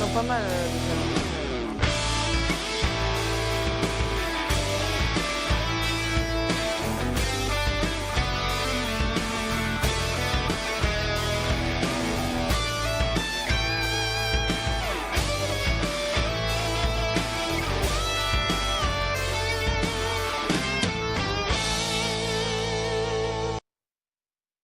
sont pas mal.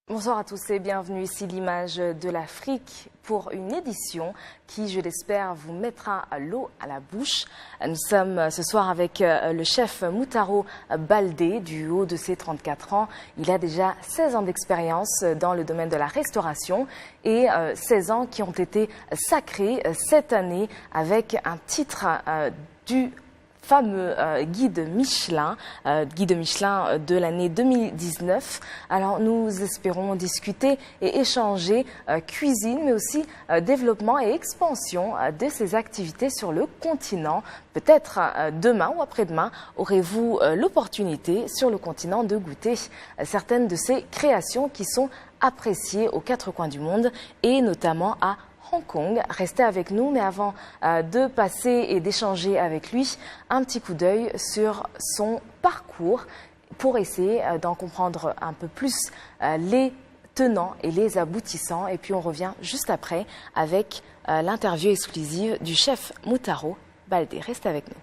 Bonsoir à tous et bienvenue ici l'image de l'Afrique pour une édition qui, je l'espère, vous mettra l'eau à la bouche. Nous sommes ce soir avec le chef Moutaro Baldé du haut de ses 34 ans. Il a déjà 16 ans d'expérience dans le domaine de la restauration et 16 ans qui ont été sacrés cette année avec un titre du fameux guide Michelin de l'année 2019. Alors nous espérons discuter et échanger cuisine, mais aussi développement et expansion de ces activités sur le continent. Peut-être demain ou après-demain aurez-vous l'opportunité sur le continent de goûter certaines de ces créations qui sont appréciées aux quatre coins du monde et notamment à Hong Kong. Restez avec nous, mais avant de passer et d'échanger avec lui, un petit coup d'œil sur son parcours pour essayer d'en comprendre un peu plus les tenants et les aboutissants. Et puis on revient juste après avec l'interview exclusive du chef Moutaro Baldé. Restez avec nous.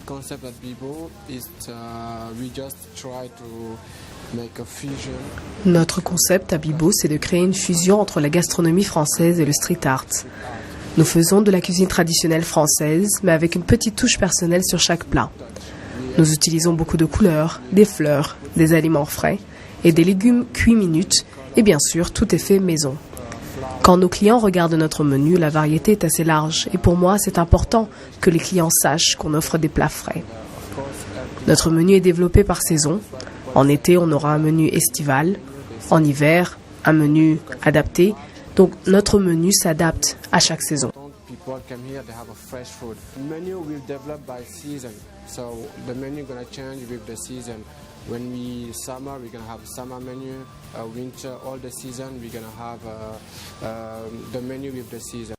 Concept at Bibo is we just try to make a fusion. Notre concept à Bibo, c'est de créer une fusion entre la gastronomie française et le street art. Nous faisons de la cuisine traditionnelle française, mais avec une petite touche personnelle sur chaque plat. Nous utilisons beaucoup de couleurs, des fleurs, des aliments frais et des légumes cuits minutes, et bien sûr, tout est fait maison. Quand nos clients regardent notre menu, la variété est assez large et pour moi, c'est important que les clients sachent qu'on offre des plats frais. Notre menu est développé par saison. En été, on aura un menu estival. En hiver, un menu adapté. Donc, notre menu s'adapte à chaque saison. When we summer, we're gonna have summer menu. Winter, all the season, we're gonna have the menu with the season.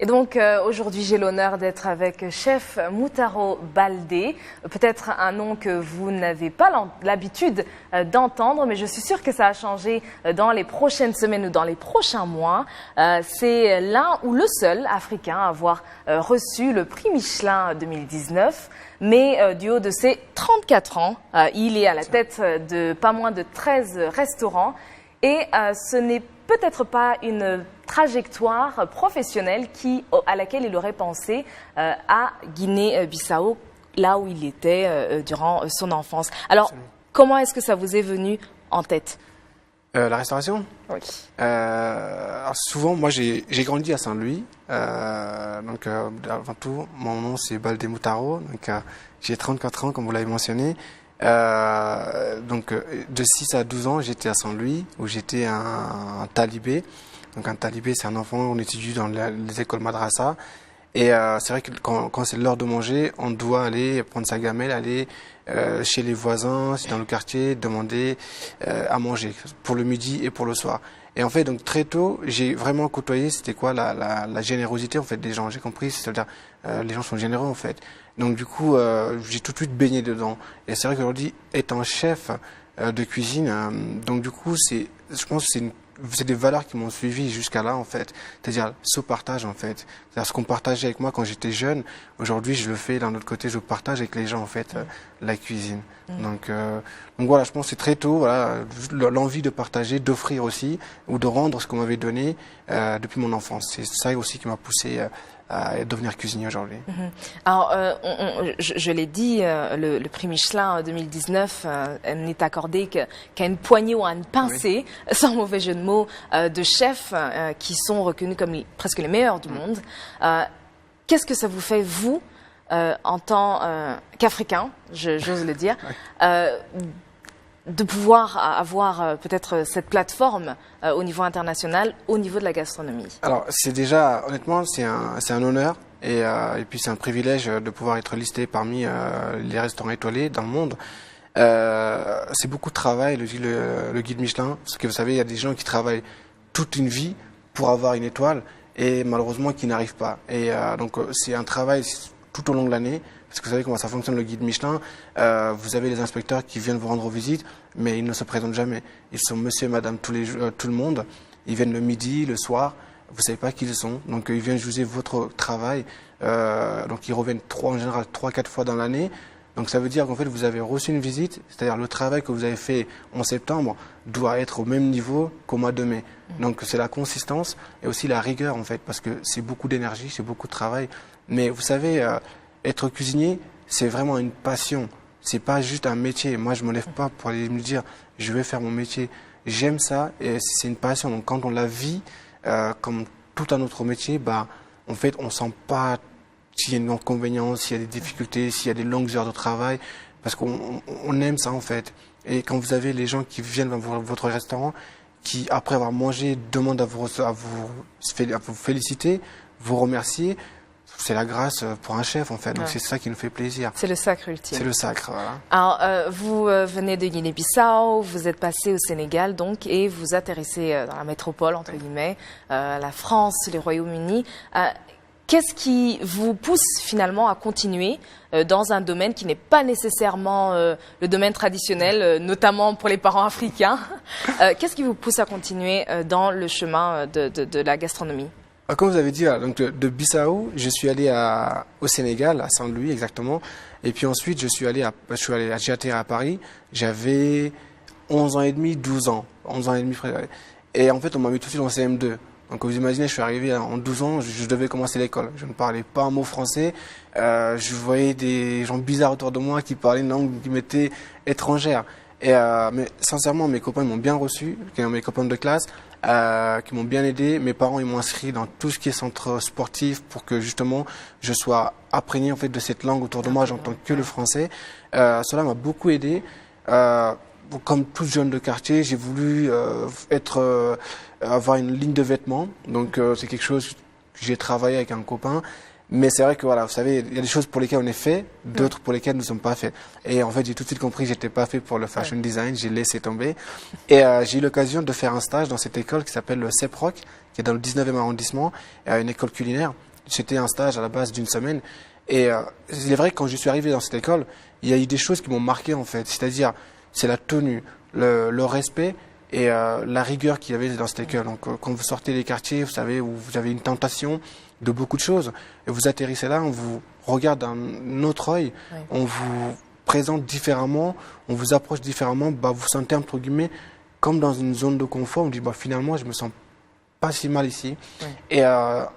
Et donc aujourd'hui j'ai l'honneur d'être avec chef Moutaro Baldé, peut-être un nom que vous n'avez pas l'habitude d'entendre, mais je suis sûre que ça a changé dans les prochaines semaines ou dans les prochains mois. C'est l'un ou le seul Africain à avoir reçu le prix Michelin 2019, mais du haut de ses 34 ans, il est à la tête de pas moins de 13 restaurants et ce n'est peut-être pas une trajectoire professionnelle à laquelle il aurait pensé à Guinée-Bissau, là où il était durant son enfance. Alors, comment est-ce que ça vous est venu en tête? La restauration? Oui. Alors souvent, moi j'ai grandi à Saint-Louis, donc avant tout, mon nom c'est Baldé Moutaro, donc j'ai 34 ans comme vous l'avez mentionné. Donc de 6 à 12 ans, j'étais à Saint-Louis où j'étais un talibé. Donc un talibé, c'est un enfant, on étudie dans les écoles madrasa. Et c'est vrai que quand c'est l'heure de manger, on doit aller prendre sa gamelle, aller chez les voisins, dans le quartier, demander à manger pour le midi et pour le soir. Et en fait, donc très tôt, j'ai vraiment côtoyé, c'était quoi la générosité en fait des gens. J'ai compris, c'est-à-dire les gens sont généreux en fait. Donc du coup, j'ai tout de suite baigné dedans. Et c'est vrai qu'aujourd'hui, étant chef de cuisine, donc du coup, je pense que c'est des valeurs qui m'ont suivi jusqu'à là en fait, c'est-à-dire ce partage en fait, c'est-à-dire ce qu'on partageait avec moi quand j'étais jeune, aujourd'hui je le fais d'un autre côté, je partage avec les gens en fait la cuisine. Donc voilà, je pense que c'est très tôt, voilà, l'envie de partager, d'offrir aussi ou de rendre ce qu'on m'avait donné depuis mon enfance. C'est ça aussi qui m'a poussé à devenir cuisinier aujourd'hui. Alors, je l'ai dit, le prix Michelin 2019 n'est accordé qu'à une poignée ou à une pincée, sans mauvais jeu de mots, de chefs qui sont reconnus comme presque les meilleurs du monde. Qu'est-ce que ça vous fait, vous, en tant qu'Africain, j'ose le dire, de pouvoir avoir peut-être cette plateforme au niveau international, au niveau de la gastronomie? Alors, c'est déjà, honnêtement, c'est un honneur et puis c'est un privilège de pouvoir être listé parmi les restaurants étoilés dans le monde. C'est beaucoup de travail, le guide Michelin, parce que vous savez, il y a des gens qui travaillent toute une vie pour avoir une étoile et malheureusement qui n'arrivent pas. Et donc, c'est un travail tout au long de l'année. Parce que vous savez comment ça fonctionne le guide Michelin, vous avez les inspecteurs qui viennent vous rendre visite, mais ils ne se présentent jamais. Ils sont monsieur et madame tout le monde, ils viennent le midi, le soir, vous ne savez pas qui ils sont, donc ils viennent juger votre travail, donc ils reviennent en général 3-4 fois dans l'année. Donc ça veut dire qu'en fait vous avez reçu une visite, c'est-à-dire le travail que vous avez fait en septembre doit être au même niveau qu'au mois de mai. Donc c'est la consistance et aussi la rigueur en fait, parce que c'est beaucoup d'énergie, c'est beaucoup de travail. Mais vous savez, être cuisinier, c'est vraiment une passion. C'est pas juste un métier. Moi, je me lève pas pour aller me dire, je vais faire mon métier. J'aime ça et c'est une passion. Donc, quand on la vit, comme tout un autre métier, en fait, on sent pas s'il y a un inconvénient, s'il y a des difficultés, s'il y a des longues heures de travail, parce qu'on aime ça, en fait. Et quand vous avez les gens qui viennent dans votre restaurant, qui, après avoir mangé, demandent à vous féliciter, vous remercier, c'est la grâce pour un chef en fait, donc c'est ça qui nous fait plaisir. C'est le sacre ultime. C'est le sacre, voilà. Alors, vous venez de Guinée-Bissau, vous êtes passé au Sénégal donc, et vous atterrissez dans la métropole, entre guillemets, la France, les Royaumes-Unis. Qu'est-ce qui vous pousse finalement à continuer dans un domaine qui n'est pas nécessairement le domaine traditionnel, notamment pour les parents africains? Qu'est-ce qui vous pousse à continuer dans le chemin de la gastronomie? Comme vous avez dit, donc de Bissau, je suis allé au Sénégal, à Saint-Louis exactement. Et puis ensuite, j'ai atterri à Paris. J'avais 11 ans et demi, 12 ans. 11 ans et demi. Et en fait, on m'a mis tout de suite en CM2. Donc vous imaginez, je suis arrivé en 12 ans, je devais commencer l'école. Je ne parlais pas un mot français. Je voyais des gens bizarres autour de moi qui parlaient une langue qui m'était étrangère. Mais sincèrement, mes copains m'ont bien reçu, mes copains de classe, qui m'ont bien aidé. Mes parents, ils m'ont inscrit dans tout ce qui est centre sportif pour que justement je sois imprégné en fait de cette langue autour de moi. J'entends que le français. Cela m'a beaucoup aidé. Comme tout jeune de quartier, j'ai voulu avoir une ligne de vêtements. Donc c'est quelque chose que j'ai travaillé avec un copain. Mais c'est vrai que voilà, vous savez, il y a des choses pour lesquelles on est fait, d'autres pour lesquelles nous ne sommes pas faits. Et en fait, j'ai tout de suite compris que j'étais pas fait pour le fashion design, j'ai laissé tomber. Et j'ai eu l'occasion de faire un stage dans cette école qui s'appelle le CEPROC, qui est dans le 19e arrondissement, une école culinaire. C'était un stage à la base d'une semaine. Et il est vrai que quand je suis arrivé dans cette école, il y a eu des choses qui m'ont marqué en fait. C'est-à-dire, c'est la tenue, le respect et la rigueur qu'il y avait dans cette école. Donc quand vous sortez des quartiers, vous savez, où vous avez une tentation de beaucoup de choses, et vous atterrissez là, on vous regarde d'un autre œil, on vous présente différemment, on vous approche différemment, vous sentez entre guillemets comme dans une zone de confort, on dit finalement je me sens pas si mal ici. Et la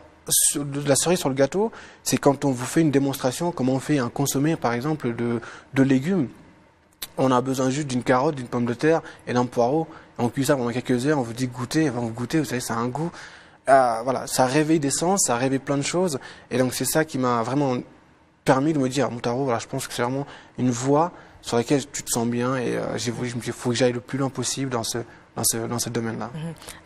cerise sur le gâteau, c'est quand on vous fait une démonstration, comment on fait un consommé par exemple de légumes. on a besoin juste d'une carotte, d'une pomme de terre et d'un poireau. On cuit ça pendant quelques heures, on vous dit goûter, avant vous goûter, vous savez, ça a un goût. Voilà, ça réveille des sens, ça réveille plein de choses. Et donc c'est ça qui m'a vraiment permis de me dire, Moutaro, voilà, je pense que c'est vraiment une voie sur laquelle tu te sens bien et il faut que j'aille le plus loin possible dans ce domaine-là.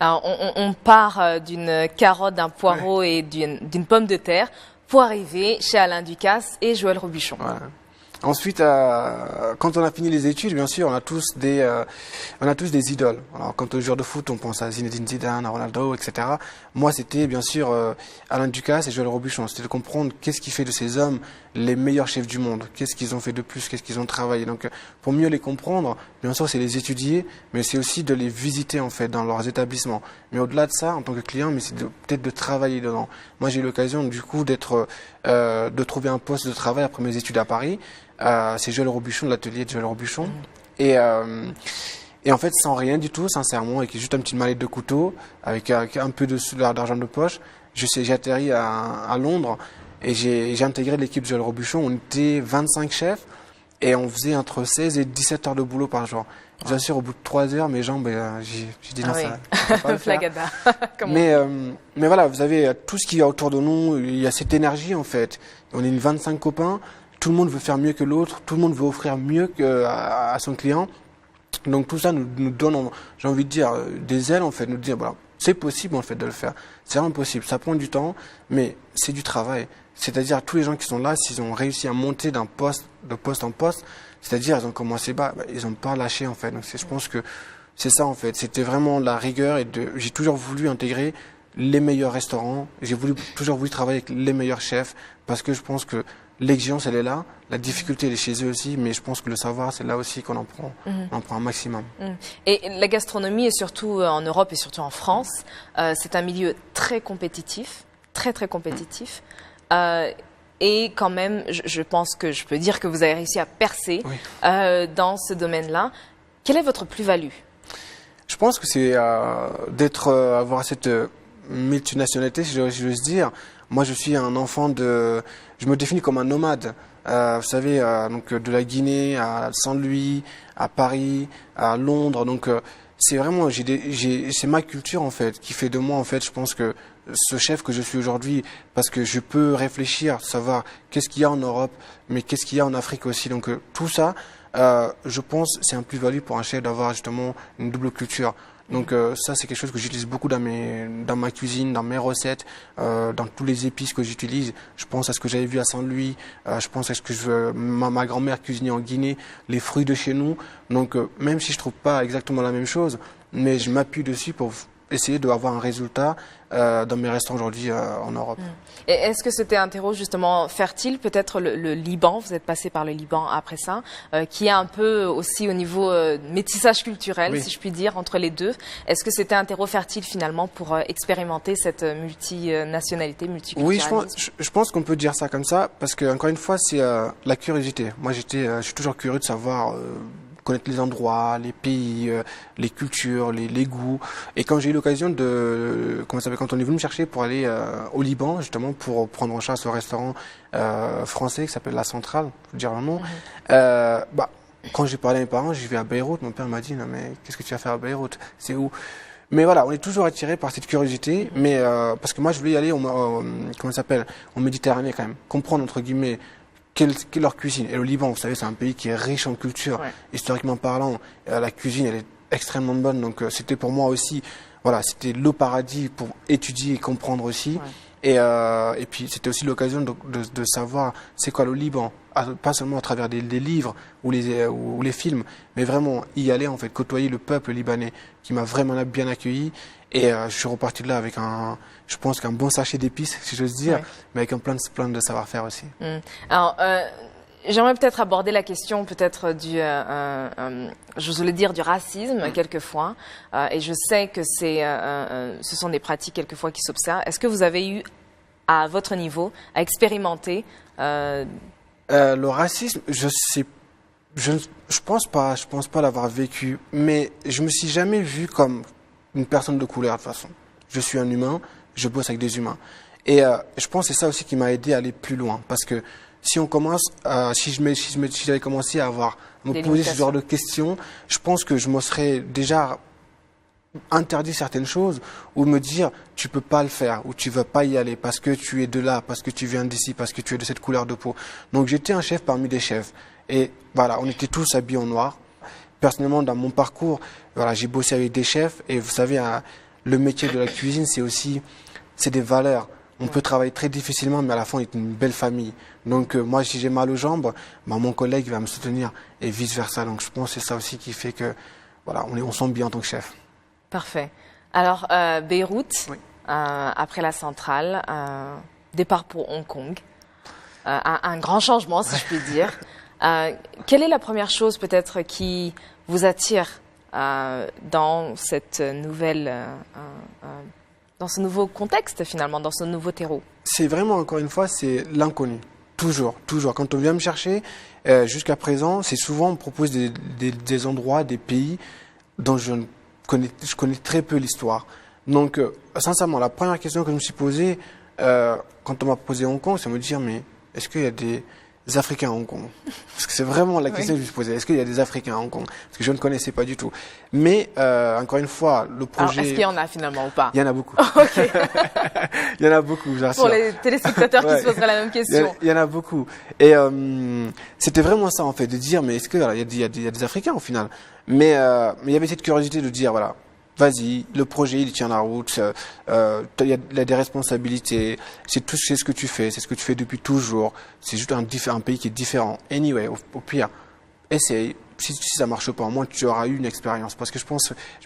Alors, on part d'une carotte, d'un poireau et d'une pomme de terre pour arriver chez Alain Ducasse et Joël Robuchon. Voilà. Ensuite, quand on a fini les études, bien sûr, on a tous des idoles. Alors, quand aux joueurs de foot, on pense à Zinedine Zidane, à Ronaldo, etc. Moi, c'était bien sûr Alain Ducasse et Joël Robuchon. C'était de comprendre qu'est-ce qui fait de ces hommes les meilleurs chefs du monde. Qu'est-ce qu'ils ont fait de plus, qu'est-ce qu'ils ont travaillé. Donc, pour mieux les comprendre, bien sûr, c'est les étudier, mais c'est aussi de les visiter en fait dans leurs établissements. Mais au-delà de ça, en tant que client, mais c'est peut-être de travailler dedans. Moi, j'ai eu l'occasion du coup de trouver un poste de travail après mes études à Paris. C'est Joël Robuchon, de l'atelier de Joël Robuchon. Et en fait, sans rien du tout, sincèrement, avec juste une petite mallette de couteau, avec un peu d'argent de poche, j'ai atterri à Londres et j'ai intégré l'équipe de Joël Robuchon. On était 25 chefs et on faisait entre 16 et 17 heures de boulot par jour. Bien sûr, au bout de 3 heures, mes jambes, j'ai dit non, ça va pas le faire. Flagada. Mais voilà, vous avez tout ce qu'il y a autour de nous, il y a cette énergie en fait. On est 25 copains. Tout le monde veut faire mieux que l'autre, tout le monde veut offrir mieux à son client. Donc tout ça nous donne, j'ai envie de dire, des ailes en fait, nous dire, voilà, c'est possible en fait de le faire. C'est vraiment possible, ça prend du temps, mais c'est du travail. C'est-à-dire tous les gens qui sont là, s'ils ont réussi à monter de poste en poste, c'est-à-dire ils ont commencé bas, ils n'ont pas lâché en fait. Donc je pense que c'est ça en fait, c'était vraiment la rigueur j'ai toujours voulu intégrer les meilleurs restaurants, toujours voulu travailler avec les meilleurs chefs parce que je pense que l'exigence, elle est là. La difficulté, elle est chez eux aussi. Mais je pense que le savoir, c'est là aussi qu'on en prend. On en prend un maximum. Et la gastronomie, et surtout en Europe et surtout en France, c'est un milieu très compétitif. Très, très compétitif. Et quand même, je pense que je peux dire que vous avez réussi à percer dans ce domaine-là. Quelle est votre plus-value? Je pense que c'est avoir cette multinationalité, si j'ose dire. Moi, je suis un enfant je me définis comme un nomade. Vous savez, donc de la Guinée à Saint-Louis, à Paris, à Londres. Donc, c'est vraiment, c'est ma culture en fait qui fait de moi en fait. Je pense que ce chef que je suis aujourd'hui, parce que je peux réfléchir, savoir qu'est-ce qu'il y a en Europe, mais qu'est-ce qu'il y a en Afrique aussi. Donc, tout ça, je pense, c'est un plus-value pour un chef d'avoir justement une double culture. Donc ça c'est quelque chose que j'utilise beaucoup dans ma cuisine, dans mes recettes, dans tous les épices que j'utilise. Je pense à ce que j'avais vu à Saint-Louis, je pense à ce que ma grand-mère cuisinait en Guinée, les fruits de chez nous. Donc même si je trouve pas exactement la même chose, mais je m'appuie dessus pour essayer d'avoir un résultat dans mes restaurants aujourd'hui en Europe. Et est-ce que c'était un terreau justement fertile, peut-être le Liban, vous êtes passé par le Liban après ça, qui est un peu aussi au niveau métissage culturel, si je puis dire, entre les deux. Est-ce que c'était un terreau fertile finalement pour expérimenter cette multinationalité, multiculturalisme? Oui, je pense qu'on peut dire ça comme ça, parce que encore une fois, c'est la curiosité. Moi, je suis toujours curieux de savoir connaître les endroits, les pays, les cultures, les goûts. Et quand j'ai eu l'occasion quand on est venu me chercher pour aller au Liban, justement, pour prendre en charge ce restaurant français qui s'appelle La Centrale, faut dire le nom, quand j'ai parlé à mes parents, j'y vais à Beyrouth, mon père m'a dit, non mais qu'est-ce que tu vas faire à Beyrouth? C'est où? Mais voilà, on est toujours attiré par cette curiosité, mais parce que moi je voulais y aller en Méditerranée quand même, comprendre entre guillemets quelle est leur cuisine. Et le Liban, vous savez, c'est un pays qui est riche en culture, historiquement parlant. La cuisine, elle est extrêmement bonne. Donc, c'était pour moi aussi, voilà, c'était le paradis pour étudier et comprendre aussi. Et puis, c'était aussi l'occasion de savoir c'est quoi le Liban, pas seulement à travers des livres ou les films, mais vraiment y aller, en fait, côtoyer le peuple libanais qui m'a vraiment bien accueilli. Et je suis reparti de là avec je pense qu'un bon sachet d'épices, si j'ose dire, mais avec un plein de savoir-faire aussi. Alors, j'aimerais peut-être aborder la question peut-être j'ose le dire, du racisme quelquefois. Et je sais que ce sont des pratiques quelquefois qui s'observent. Est-ce que vous avez eu, à votre niveau, à expérimenter le racisme, je pense pas l'avoir vécu, mais je me suis jamais vu comme une personne de couleur de toute façon. Je suis un humain, je bosse avec des humains. Et je pense que c'est ça aussi qui m'a aidé à aller plus loin. Parce que si on commence, si j'avais commencé à me poser ce genre de questions, je pense que je me serais déjà interdit certaines choses, ou me dire tu peux pas le faire, ou tu vas pas y aller parce que tu es de là, parce que tu viens d'ici, parce que tu es de cette couleur de peau. Donc j'étais un chef parmi des chefs. Et voilà, on était tous habillés en noir. Personnellement, dans mon parcours, voilà, j'ai bossé avec des chefs, et vous savez, le métier de la cuisine, c'est des valeurs. On peut travailler très difficilement, mais à la fin, on est une belle famille. Donc, moi, si j'ai mal aux jambes, mon collègue va me soutenir, et vice-versa. Donc, je pense que c'est ça aussi qui fait que, voilà, on sent bien en tant que chef. Parfait. Alors, Beyrouth, oui. Après la centrale, départ pour Hong Kong, un grand changement, si je puis dire. Quelle est la première chose peut-être qui vous attire dans cette nouvelle, dans ce nouveau contexte finalement, dans ce nouveau terreau? C'est vraiment, encore une fois, c'est l'inconnu. Toujours. Quand on vient me chercher, jusqu'à présent, c'est souvent on me propose des endroits, des pays dont je connais très peu l'histoire. Donc, sincèrement, la première question que je me suis posée quand on m'a proposé Hong Kong, c'est me dire, mais est-ce qu'il y a des Africains à Hong Kong? Parce que c'est vraiment la question que je me suis posée. Est-ce qu'il y a des Africains à Hong Kong? Parce que je ne connaissais pas du tout. Mais, encore une fois, le projet... Alors, est-ce qu'il y en a finalement ou pas? Il y en a beaucoup. Ok. Il y en a beaucoup, je vous rassure. Pour les téléspectateurs qui se poseraient la même question. Il y en a beaucoup. Et c'était vraiment ça, en fait, de dire, mais est-ce qu'il y a des Africains au final? Mais il y avait cette curiosité de dire, voilà, vas-y, le projet, il tient la route, il y a des responsabilités, c'est ce que tu fais, c'est ce que tu fais depuis toujours, c'est juste un pays qui est différent. Anyway, au pire, essaye, si ça marche pas, au moins tu auras eu une expérience. Parce que je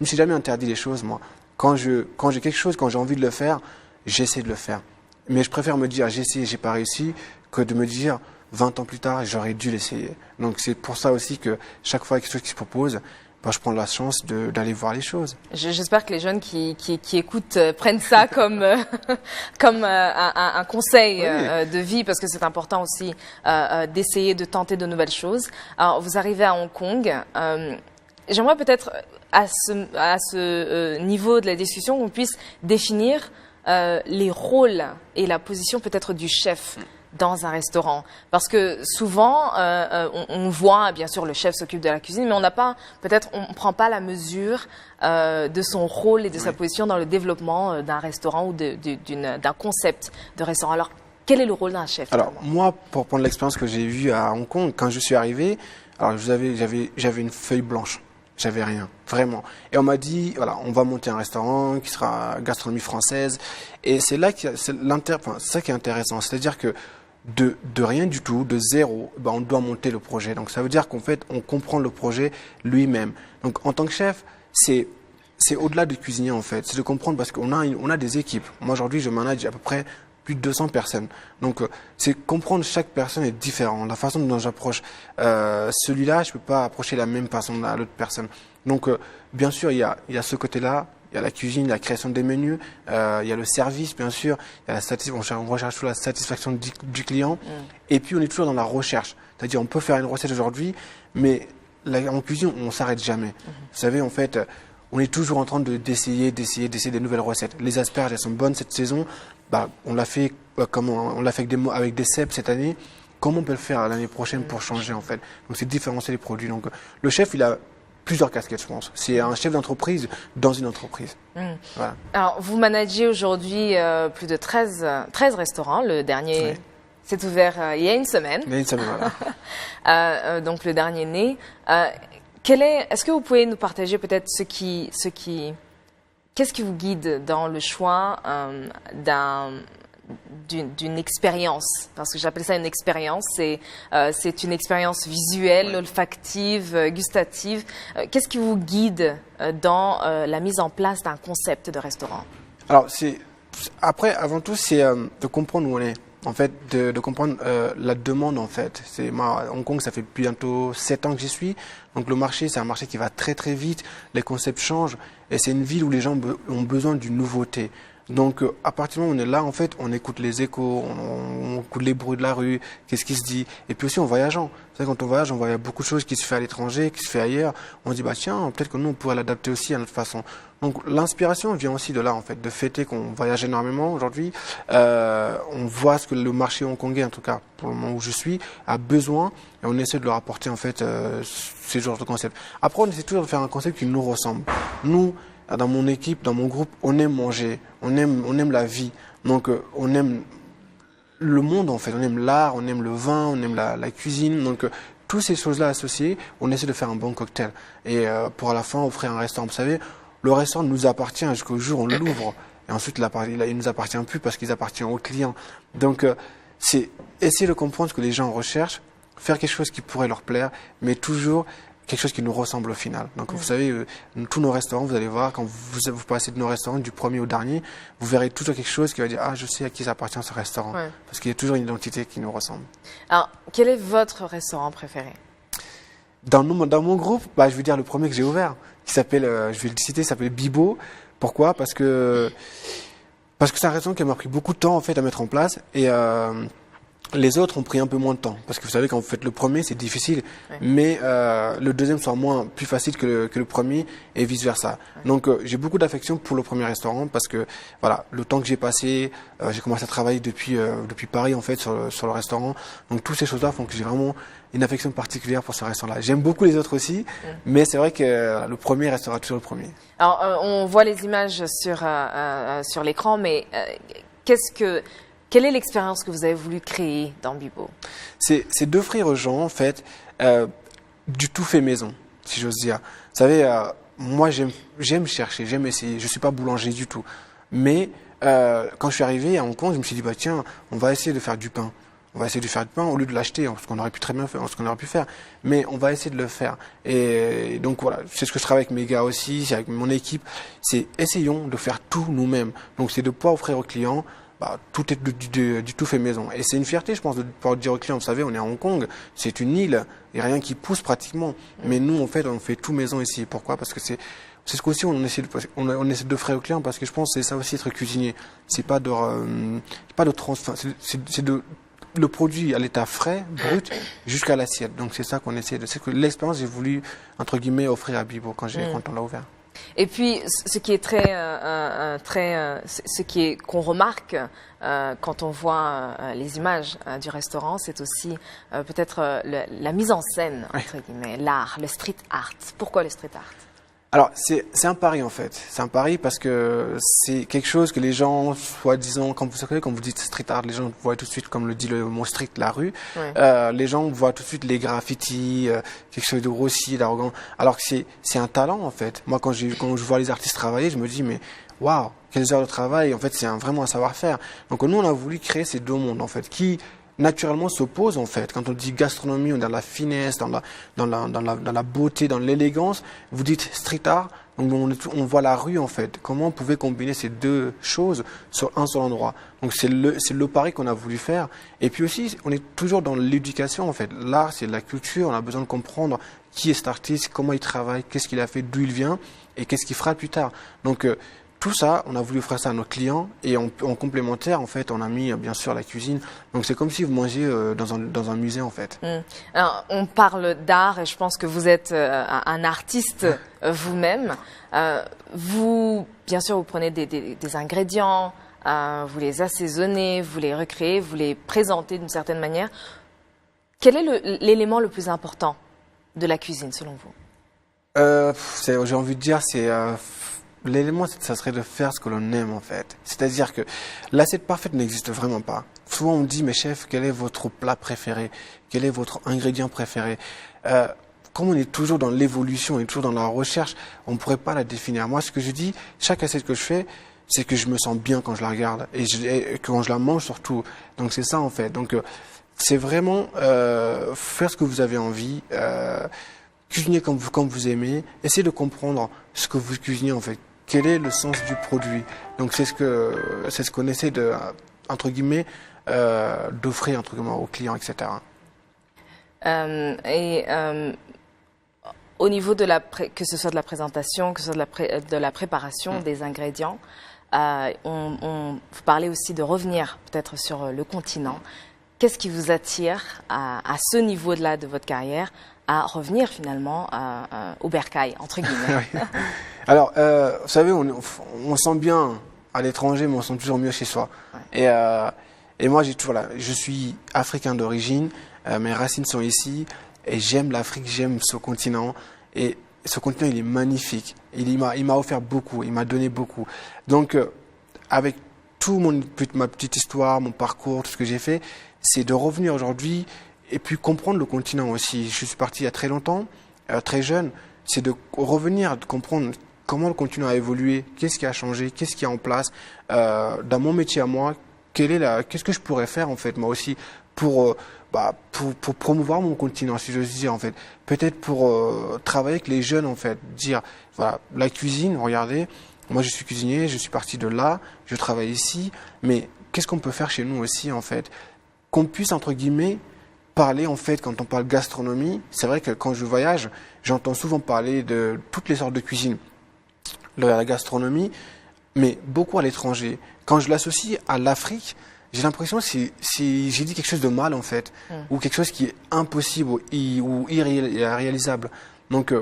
me suis jamais interdit les choses, moi. Quand j'ai quelque chose, quand j'ai envie de le faire, j'essaie de le faire. Mais je préfère me dire, j'ai essayé, j'ai pas réussi, que de me dire, 20 ans plus tard, j'aurais dû l'essayer. Donc c'est pour ça aussi que chaque fois qu'il y a quelque chose qui se propose, je prends la chance d'aller voir les choses. J'espère que les jeunes qui écoutent prennent ça comme un conseil de vie, parce que c'est important aussi d'essayer de tenter de nouvelles choses. Alors, vous arrivez à Hong Kong. J'aimerais peut-être à ce niveau de la discussion qu'on puisse définir les rôles et la position peut-être du chef dans un restaurant, parce que souvent on voit bien sûr le chef s'occupe de la cuisine, mais on prend pas la mesure de son rôle et de sa position dans le développement d'un restaurant ou d'un concept de restaurant. Alors quel est le rôle d'un chef? Alors moi, pour prendre l'expérience que j'ai vue à Hong Kong, quand je suis arrivé, alors j'avais une feuille blanche. J'avais rien, vraiment. Et on m'a dit, voilà, on va monter un restaurant qui sera gastronomie française. Et c'est là c'est ça qui est intéressant. C'est-à-dire que de rien du tout, de zéro, on doit monter le projet. Donc ça veut dire qu'en fait, on comprend le projet lui-même. Donc en tant que chef, c'est au-delà de cuisinier en fait. C'est de comprendre, parce qu'on a des équipes. Moi aujourd'hui, je manage à peu près plus de 200 personnes. Donc c'est comprendre, chaque personne est différente. La façon dont j'approche celui-là, je peux pas approcher la même façon à l'autre personne. Donc bien sûr, il y a ce côté-là. Il y a la cuisine, la création des menus, il y a le service, bien sûr, il y a on recherche toujours la satisfaction du client. Et puis, on est toujours dans la recherche. C'est-à-dire, on peut faire une recette aujourd'hui, mais en cuisine, on ne s'arrête jamais. Vous savez, en fait, on est toujours en train d'essayer des nouvelles recettes. Les asperges, elles sont bonnes cette saison. On l'a fait avec des cèpes cette année. Comment on peut le faire l'année prochaine pour changer, en fait? Donc, c'est différencier les produits. Donc, le chef, il a plusieurs casquettes, je pense. C'est un chef d'entreprise dans une entreprise. Voilà. Alors, vous managez aujourd'hui plus de 13 restaurants. Le dernier s'est ouvert il y a une semaine. Il y a une semaine, voilà. Donc, le dernier né. Est-ce que vous pouvez nous partager peut-être qu'est-ce qui vous guide dans le choix d'une expérience, parce que j'appelle ça une expérience, c'est une expérience visuelle, olfactive, gustative. Qu'est-ce qui vous guide dans la mise en place d'un concept de restaurant? Alors, avant tout, c'est de comprendre où on est. En fait, de comprendre la demande, en fait. Hong Kong, ça fait bientôt 7 ans que j'y suis. Donc le marché, c'est un marché qui va très très vite. Les concepts changent. Et c'est une ville où les gens ont besoin d'une nouveauté. Donc, à partir du moment où on est là, en fait, on écoute les échos, on écoute les bruits de la rue, qu'est-ce qui se dit. Et puis aussi en voyageant. Vous savez, quand on voyage, on voit beaucoup de choses qui se fait à l'étranger, qui se fait ailleurs. On se dit, bah tiens, peut-être que nous, on pourrait l'adapter aussi à notre façon. Donc, l'inspiration vient aussi de là, en fait, de fêter qu'on voyage énormément aujourd'hui. On voit ce que le marché hongkongais, en tout cas, pour le moment où je suis, a besoin. Et on essaie de leur apporter, en fait, ces genres de concepts. Après, on essaie toujours de faire un concept qui nous ressemble. Nous, dans mon équipe, dans mon groupe, on aime manger, on aime la vie. Donc, on aime le monde, en fait. On aime l'art, on aime le vin, on aime la cuisine. Donc, toutes ces choses-là associées, on essaie de faire un bon cocktail. Et pour à la fin offrir un restaurant. Vous savez, le restaurant nous appartient jusqu'au jour où on l'ouvre. Et ensuite, il nous appartient plus parce qu'il appartient aux clients. Donc, c'est essayer de comprendre ce que les gens recherchent, faire quelque chose qui pourrait leur plaire, mais toujours quelque chose qui nous ressemble au final. Donc, vous savez, tous nos restaurants, vous allez voir, quand vous passez de nos restaurants, du premier au dernier, vous verrez toujours quelque chose qui va dire « Ah, je sais à qui ça appartient ce restaurant. Ouais. » Parce qu'il y a toujours une identité qui nous ressemble. Alors, quel est votre restaurant préféré? Dans mon groupe, bah, je vais dire le premier que j'ai ouvert, qui s'appelle, je vais le citer, s'appelle Bibo. Pourquoi? Parce que c'est un restaurant qui m'a pris beaucoup de temps, en fait, à mettre en place. Et les autres ont pris un peu moins de temps. Parce que vous savez, quand vous faites le premier, c'est difficile. Ouais. Mais le deuxième sera plus facile que le premier et vice-versa. Ouais. Donc, j'ai beaucoup d'affection pour le premier restaurant parce que, voilà, le temps que j'ai passé, j'ai commencé à travailler depuis Paris, en fait, sur le restaurant. Donc, toutes ces choses-là font que j'ai vraiment une affection particulière pour ce restaurant-là. J'aime beaucoup les autres aussi, mais c'est vrai que le premier restera toujours le premier. Alors, on voit les images sur l'écran, mais quelle est l'expérience que vous avez voulu créer dans Bibo? C'est d'offrir aux gens, en fait, du tout fait maison, si j'ose dire. Vous savez, moi, j'aime chercher, j'aime essayer. Je suis pas boulanger du tout. Mais quand je suis arrivé à Hong Kong, je me suis dit, bah tiens, on va essayer de faire du pain. On va essayer de faire du pain au lieu de l'acheter, ce qu'on aurait pu très bien faire, ce qu'on aurait pu faire. Mais on va essayer de le faire. Et donc voilà, c'est ce que je travaille avec mes gars aussi, c'est avec mon équipe. C'est essayons de faire tout nous-mêmes. Donc c'est de pouvoir offrir aux clients, bah, tout est du tout fait maison. Et c'est une fierté, je pense, de pouvoir dire aux clients, vous savez, on est à Hong Kong, c'est une île, il n'y a rien qui pousse pratiquement. Mais nous, en fait, on fait tout maison ici. Pourquoi? Parce que c'est ce qu'aussi on essaie d'offrir aux clients, parce que je pense que c'est ça aussi être cuisinier. C'est pas de transfert, c'est de le produit à l'état frais, brut, jusqu'à l'assiette. Donc c'est ça qu'on essaie de. C'est que l'expérience j'ai voulu entre guillemets offrir à Bibo quand on l'a ouvert. Et puis ce qui est qu'on remarque quand on voit les images du restaurant, c'est aussi peut-être la mise en scène entre guillemets, l'art, le street art. Pourquoi le street art? Alors, c'est un pari, en fait. C'est un pari parce que c'est quelque chose que les gens, soi-disant, quand vous dites street art, les gens voient tout de suite, comme le dit le mot street, la rue. Ouais. Les gens voient tout de suite les graffitis, quelque chose de grossier, d'arrogant. Alors que c'est un talent, en fait. Moi, quand je vois les artistes travailler, je me dis, mais waouh, quelles heures de travail. En fait, c'est vraiment un savoir-faire. Donc, nous, on a voulu créer ces deux mondes, en fait, qui naturellement s'opposent, en fait. Quand on dit gastronomie, on est dans la finesse, dans la beauté, dans l'élégance. Vous dites street art, donc on voit la rue, en fait. Comment on pouvait combiner ces deux choses sur un seul endroit? Donc c'est le pari qu'on a voulu faire. Et puis aussi, on est toujours dans l'éducation, en fait. L'art, c'est la culture. On a besoin de comprendre qui est cet artiste, comment il travaille, qu'est-ce qu'il a fait, d'où il vient et qu'est-ce qu'il fera plus tard. Donc tout ça, on a voulu offrir ça à nos clients et en complémentaire, en fait, on a mis bien sûr la cuisine. Donc c'est comme si vous mangez dans un musée, en fait. Alors, on parle d'art et je pense que vous êtes un artiste vous-même. Vous, bien sûr, vous prenez des ingrédients, vous les assaisonnez, vous les recréez, vous les présentez d'une certaine manière. Quel est l'élément le plus important de la cuisine, selon vous? J'ai envie de dire, c'est... L'élément, ça serait de faire ce que l'on aime, en fait. C'est-à-dire que l'assiette parfaite n'existe vraiment pas. Souvent, on me dit, mais chef, quel est votre plat préféré? Quel est votre ingrédient préféré? Comme on est toujours dans l'évolution, on est toujours dans la recherche, on ne pourrait pas la définir. Moi, ce que je dis, chaque assiette que je fais, c'est que je me sens bien quand je la regarde et quand je la mange surtout. Donc, c'est ça, en fait. Donc, c'est vraiment faire ce que vous avez envie, cuisiner comme vous aimez, essayez de comprendre ce que vous cuisinez, en fait. Quel est le sens du produit? Donc c'est ce qu'on essaie de, entre guillemets, d'offrir entre guillemets aux clients, etc. Au niveau de que ce soit de la présentation, que ce soit de la préparation des ingrédients, Vous parlez aussi de revenir peut-être sur le continent. Qu'est-ce qui vous attire à ce niveau-là de votre carrière à revenir finalement au bercail, entre guillemets? Oui. Alors, vous savez, on sent bien à l'étranger, mais on sent toujours mieux chez soi. Ouais. Et moi, je suis africain d'origine, mes racines sont ici, et j'aime l'Afrique, j'aime ce continent. Et ce continent, il est magnifique. Il m'a offert beaucoup, il m'a donné beaucoup. Donc, avec ma petite histoire, mon parcours, tout ce que j'ai fait, c'est de revenir aujourd'hui et puis comprendre le continent aussi. Je suis parti il y a très longtemps, très jeune. C'est de revenir, de comprendre comment le continent a évolué, qu'est-ce qui a changé, qu'est-ce qui est en place. Dans mon métier à moi, qu'est-ce que je pourrais faire en fait, moi aussi, pour promouvoir mon continent, si j'ose dire en fait. Peut-être pour travailler avec les jeunes en fait, dire voilà, la cuisine, regardez, moi je suis cuisinier, je suis parti de là, je travaille ici, mais qu'est-ce qu'on peut faire chez nous aussi en fait, qu'on puisse entre guillemets parler en fait quand on parle gastronomie. C'est vrai que quand je voyage, j'entends souvent parler de toutes les sortes de cuisine, de la gastronomie, mais beaucoup à l'étranger. Quand je l'associe à l'Afrique, j'ai l'impression que j'ai dit quelque chose de mal en fait, ou quelque chose qui est impossible ou irréalisable. Donc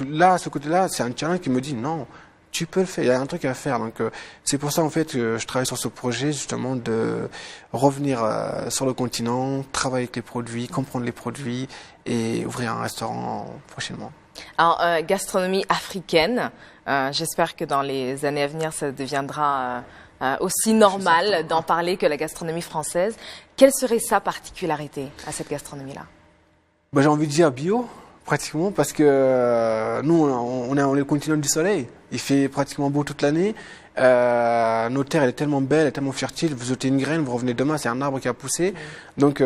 là, à ce côté-là, c'est un challenge qui me dit non, tu peux le faire, il y a un truc à faire. Donc c'est pour ça en fait que je travaille sur ce projet justement de revenir sur le continent, travailler avec les produits, comprendre les produits et ouvrir un restaurant prochainement. Alors, gastronomie africaine, j'espère que dans les années à venir, ça deviendra aussi normal d'en parler que la gastronomie française. Quelle serait sa particularité à cette gastronomie-là? J'ai envie de dire bio, pratiquement, parce que nous, on est le continent du soleil. Il fait pratiquement beau toute l'année. Notre terre, elle est tellement belle, elle est tellement fertile. Vous ôtez une graine, vous revenez demain, c'est un arbre qui a poussé. Donc,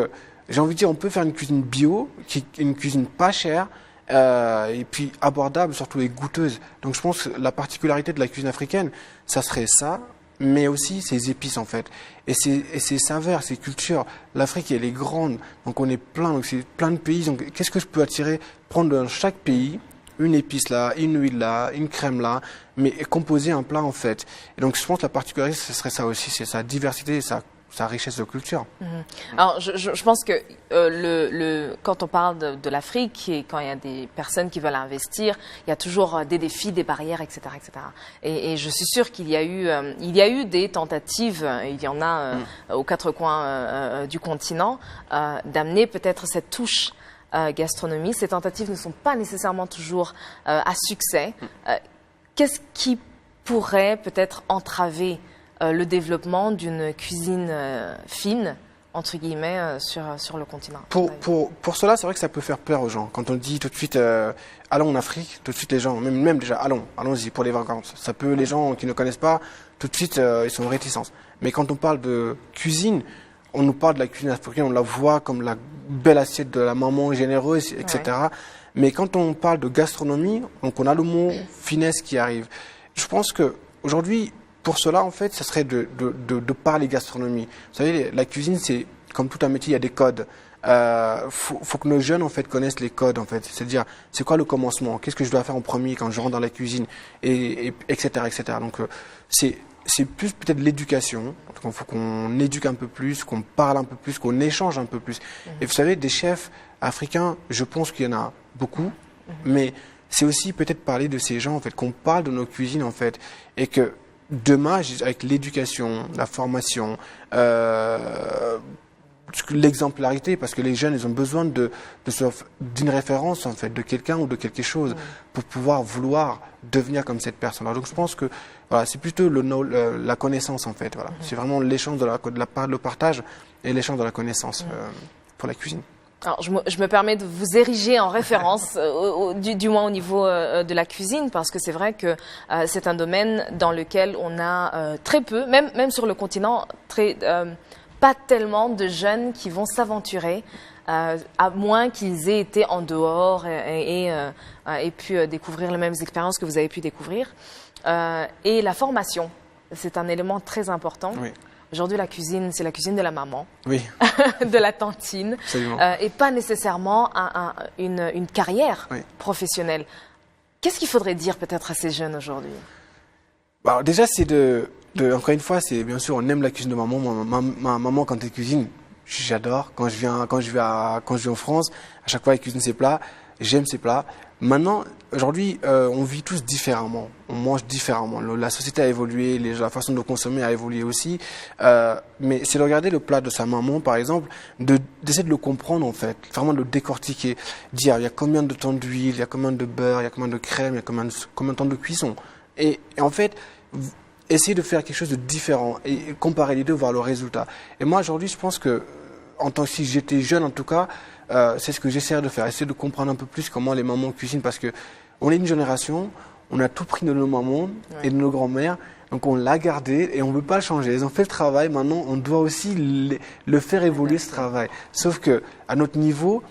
j'ai envie de dire, on peut faire une cuisine bio, une cuisine pas chère, et puis abordable, surtout et goûteuse. Donc, je pense que la particularité de la cuisine africaine, ça serait ça, mais aussi ses épices en fait, et ses saveurs, ses cultures. L'Afrique, elle est grande, donc on est plein, donc c'est plein de pays. Donc qu'est-ce que je peux attirer? Prendre dans chaque pays une épice là, une huile là, une crème là, mais composer un plat en fait. Et donc je pense que la particularité, ce serait ça aussi, c'est sa diversité et sa richesse de culture. Alors, je pense que quand on parle de l'Afrique et quand il y a des personnes qui veulent investir, il y a toujours des défis, des barrières, etc., etc. Et je suis sûre qu'il y a eu des tentatives, il y en a aux quatre coins du continent, d'amener peut-être cette touche gastronomie. Ces tentatives ne sont pas nécessairement toujours à succès. Qu'est-ce qui pourrait peut-être entraver le développement d'une cuisine fine, entre guillemets, sur le continent? Pour cela, c'est vrai que ça peut faire peur aux gens. Quand on dit tout de suite, allons en Afrique, tout de suite les gens, même déjà, allons-y pour les vacances. Ça peut, les gens qui ne connaissent pas, tout de suite, ils sont réticents. Mais quand on parle de cuisine, on nous parle de la cuisine africaine, on la voit comme la belle assiette de la maman généreuse, etc. Ouais. Mais quand on parle de gastronomie, donc on a le mot finesse qui arrive. Je pense que aujourd'hui, pour cela, en fait, ça serait de parler gastronomie. Vous savez, la cuisine, c'est comme tout un métier, il y a des codes. Faut que nos jeunes, en fait, connaissent les codes, en fait. C'est-à-dire, c'est quoi le commencement? Qu'est-ce que je dois faire en premier quand je rentre dans la cuisine? Etc., etc. Donc, c'est plus peut-être l'éducation. Il faut qu'on éduque un peu plus, qu'on parle un peu plus, qu'on échange un peu plus. Et vous savez, des chefs africains, je pense qu'il y en a beaucoup, mais c'est aussi peut-être parler de ces gens, en fait, qu'on parle de nos cuisines, en fait, et que demain, avec l'éducation, la formation, l'exemplarité, parce que les jeunes, ils ont besoin d'une référence, en fait, de quelqu'un ou de quelque chose pour pouvoir vouloir devenir comme cette personne. Donc, je pense que voilà, c'est plutôt la connaissance, en fait. Voilà. C'est vraiment l'échange le partage et l'échange de la connaissance pour la cuisine. Alors, je me permets de vous ériger en référence, du moins au niveau de la cuisine, parce que c'est vrai que c'est un domaine dans lequel on a très peu, même sur le continent, pas tellement de jeunes qui vont s'aventurer, à moins qu'ils aient été en dehors et pu découvrir les mêmes expériences que vous avez pu découvrir. Et la formation, c'est un élément très important. Oui. Aujourd'hui, la cuisine, c'est la cuisine de la maman, oui. de la tantine, et pas nécessairement une carrière professionnelle. Qu'est-ce qu'il faudrait dire peut-être à ces jeunes aujourd'hui? Bah, déjà, encore une fois, c'est bien sûr, on aime la cuisine de maman. Ma maman, quand elle cuisine, j'adore. Quand je vais en France, à chaque fois, elle cuisine ses plats. J'aime ses plats. Maintenant, aujourd'hui, on vit tous différemment. On mange différemment. La société a évolué, la façon de consommer a évolué aussi. Mais c'est de regarder le plat de sa maman, par exemple, d'essayer de le comprendre, en fait. Vraiment de le décortiquer. Dire, il y a combien de temps d'huile, il y a combien de beurre, il y a combien de crème, il y a combien de temps de cuisson. Et en fait, essayer de faire quelque chose de différent et comparer les deux, voir le résultat. Et moi, aujourd'hui, je pense que, si j'étais jeune, en tout cas, c'est ce que j'essaierais de faire, essayer de comprendre un peu plus comment les mamans cuisinent, parce que on est une génération, on a tout pris de nos mamans et de nos grands-mères, donc on l'a gardé et on ne veut pas le changer. Ils ont fait le travail, maintenant on doit aussi le faire évoluer, ce travail. Sauf que à notre niveau,